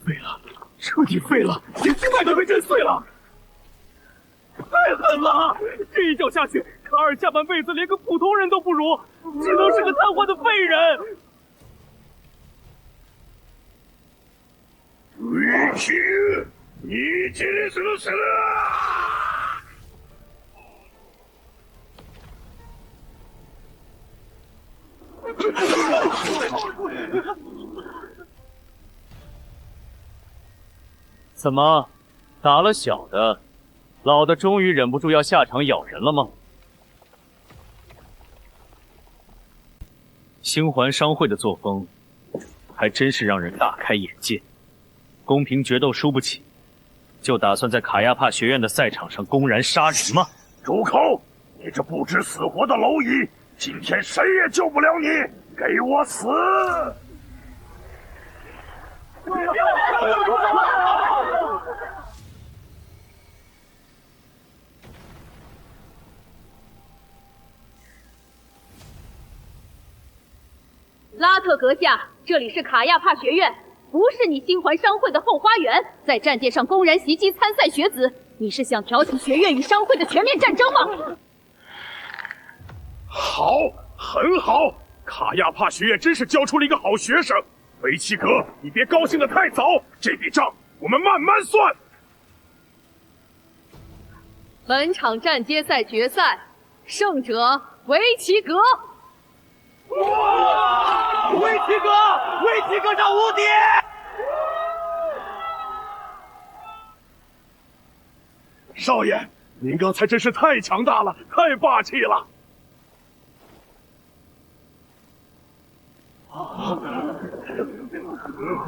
废了，彻底废了，连经脉都被震碎了！太狠了！这一脚下去，卡尔下半辈子连个普通人都不如，只能是个瘫痪的废人。维奇，你今天死了！怎么，打了小的，老的终于忍不住要下场咬人了吗？星环商会的作风，还真是让人大开眼界。公平决斗输不起，就打算在卡亚帕学院的赛场上公然杀人吗？住口！你这不知死活的蝼蚁，今天谁也救不了你！给我死！拉特阁下，这里是卡亚帕学院，不是你星环商会的后花园。在战界上公然袭击参赛学子，你是想挑起学院与商会的全面战争吗？好，很好，卡亚帕学院真是教出了一个好学生。维奇哥，你别高兴得太早，这笔账我们慢慢算。本场战阶赛决赛，胜者维奇格。哇！维奇哥这无敌！少爷，您刚才真是太强大了，太霸气了。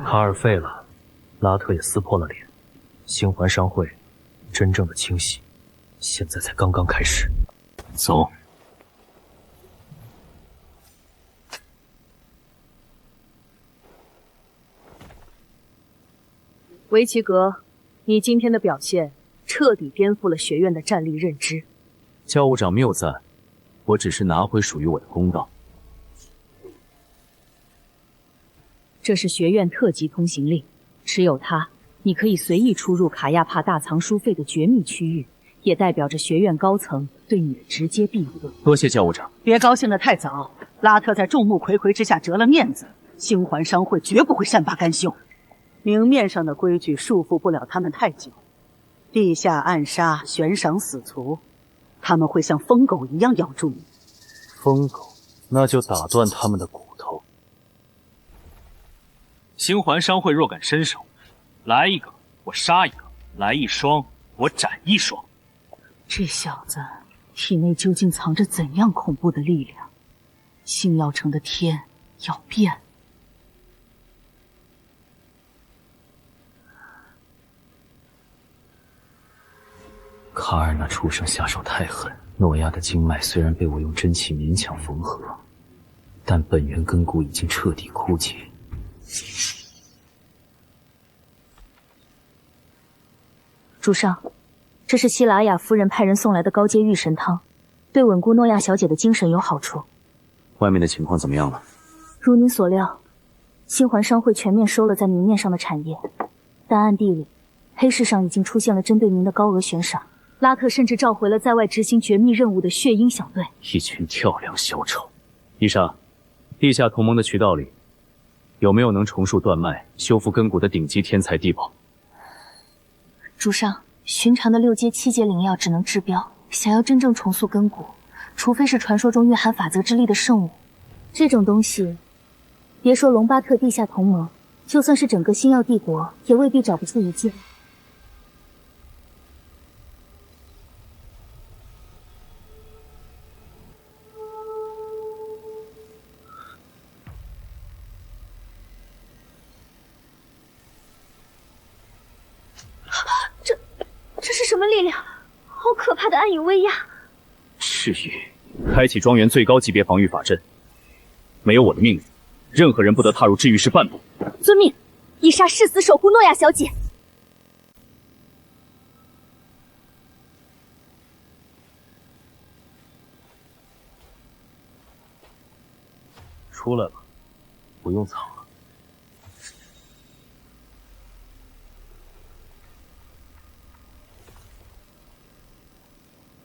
卡尔废了，拉特也撕破了脸，星环商会真正的清洗，现在才刚刚开始。走。维奇格，你今天的表现彻底颠覆了学院的战力认知。教务长谬赞，我只是拿回属于我的公道。这是学院特级通行令，持有它，你可以随意出入卡亚帕大藏书费的绝密区域，也代表着学院高层对你的直接庇护。多谢教务长。别高兴得太早，拉特在众目睽睽之下折了面子，星环商会绝不会善罢甘休。明面上的规矩束缚不了他们太久，地下暗杀，悬赏死卒，他们会像疯狗一样咬住你。疯狗，那就打断他们的骨头。星环商会若敢伸手，来一个我杀一个，来一双我斩一双。这小子体内究竟藏着怎样恐怖的力量？星耀城的天要变了。卡尔那畜生下手太狠，诺亚的经脉虽然被我用真气勉强缝合，但本源根骨已经彻底枯竭。主上，这是希拉雅夫人派人送来的高阶御神汤，对稳固诺亚小姐的精神有好处。外面的情况怎么样了？如您所料，星环商会全面收了在明面上的产业，但暗地里，黑市上已经出现了针对您的高额悬赏。拉特甚至召回了在外执行绝密任务的血鹰小队。一群跳梁小丑！伊莎，地下同盟的渠道里有没有能重塑断脉、修复根骨的顶级天才地宝？主上，寻常的6阶、7阶灵药只能治标，想要真正重塑根骨，除非是传说中蕴含法则之力的圣物。这种东西，别说龙巴特地下同盟，就算是整个星耀帝国，也未必找不出一件。这是什么力量？好可怕的暗影威压！至于开启庄园最高级别防御法阵，没有我的命令，任何人不得踏入治愈室半步。遵命，伊莎誓死守护诺亚小姐。出来吧，不用藏了。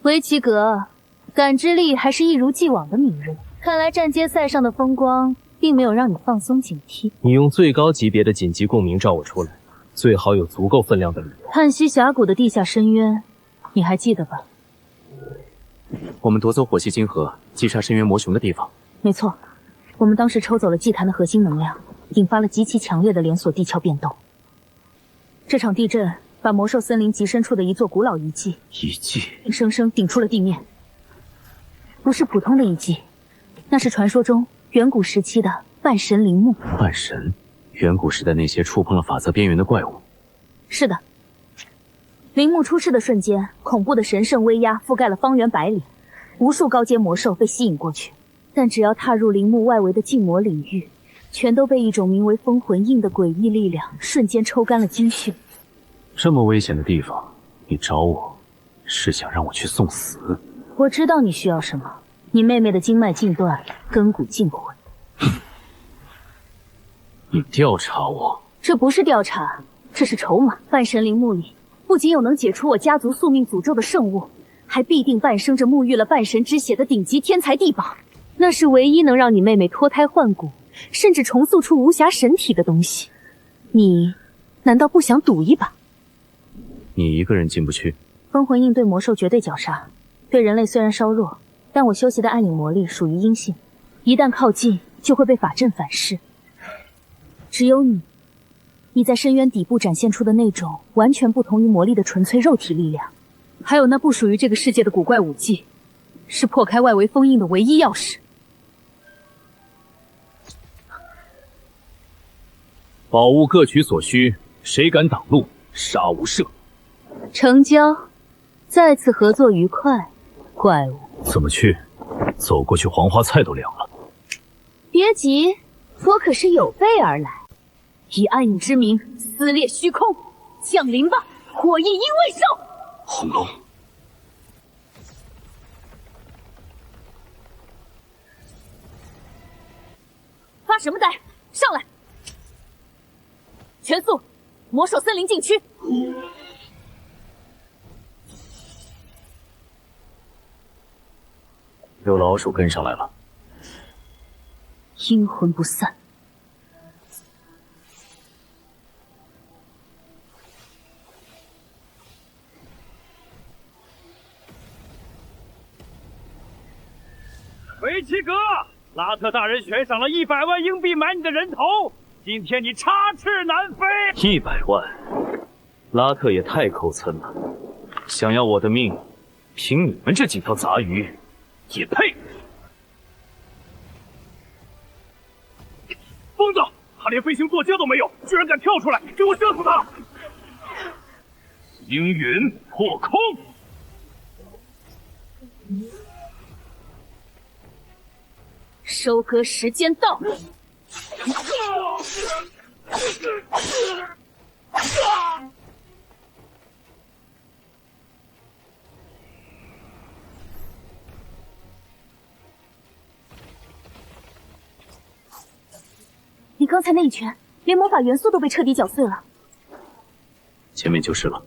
维奇格，感知力还是一如既往的敏锐。看来战阶赛上的风光并没有让你放松警惕。你用最高级别的紧急共鸣召我出来，最好有足够分量的理由。叹息峡谷的地下深渊，你还记得吧？我们夺走火系晶核，击杀深渊魔雄的地方。没错，我们当时抽走了祭坛的核心能量，引发了极其强烈的连锁地壳变动。这场地震把魔兽森林极深处的一座古老遗迹硬生生顶出了地面。不是普通的遗迹，那是传说中远古时期的半神陵墓。半神，远古时代那些触碰了法则边缘的怪物。是的，陵墓出世的瞬间，恐怖的神圣威压覆盖了方圆100里，无数高阶魔兽被吸引过去，但只要踏入陵墓外围的禁魔领域，全都被一种名为封魂印的诡异力量瞬间抽干了精血。这么危险的地方，你找我是想让我去送死？我知道你需要什么，你妹妹的经脉尽断，根骨尽毁。你调查我？这不是调查，这是筹码。半神陵墓里不仅有能解除我家族宿命诅咒的圣物，还必定伴生着沐浴了半神之血的顶级天才地宝。那是唯一能让你妹妹脱胎换骨，甚至重塑出无暇神体的东西。你难道不想赌一把？你一个人进不去。封魂印对魔兽绝对绞杀，对人类虽然稍弱，但我修习的暗影魔力属于阴性，一旦靠近就会被法阵反噬。只有你在深渊底部展现出的那种完全不同于魔力的纯粹肉体力量，还有那不属于这个世界的古怪武技，是破开外围封印的唯一钥匙。宝物各取所需，谁敢挡路，杀无赦。成交，再次合作愉快，怪物。怎么去？走过去黄花菜都凉了。别急，我可是有备而来，以暗影之名撕裂虚空，降临吧，火翼鹰卫兽！轰隆！发什么呆？上来！全速，魔兽森林禁区。有老鼠跟上来了，阴魂不散。维奇格，拉特大人悬赏了100万硬币买你的人头，今天你插翅难飞。100万，拉特也太抠蹭了，想要我的命，凭你们这几条杂鱼也配？疯子，他连飞行坐阶都没有，居然敢跳出来，给我射死他！阴云破空。收割时间到。你刚才那一拳，连魔法元素都被彻底搅碎了。前面就是了。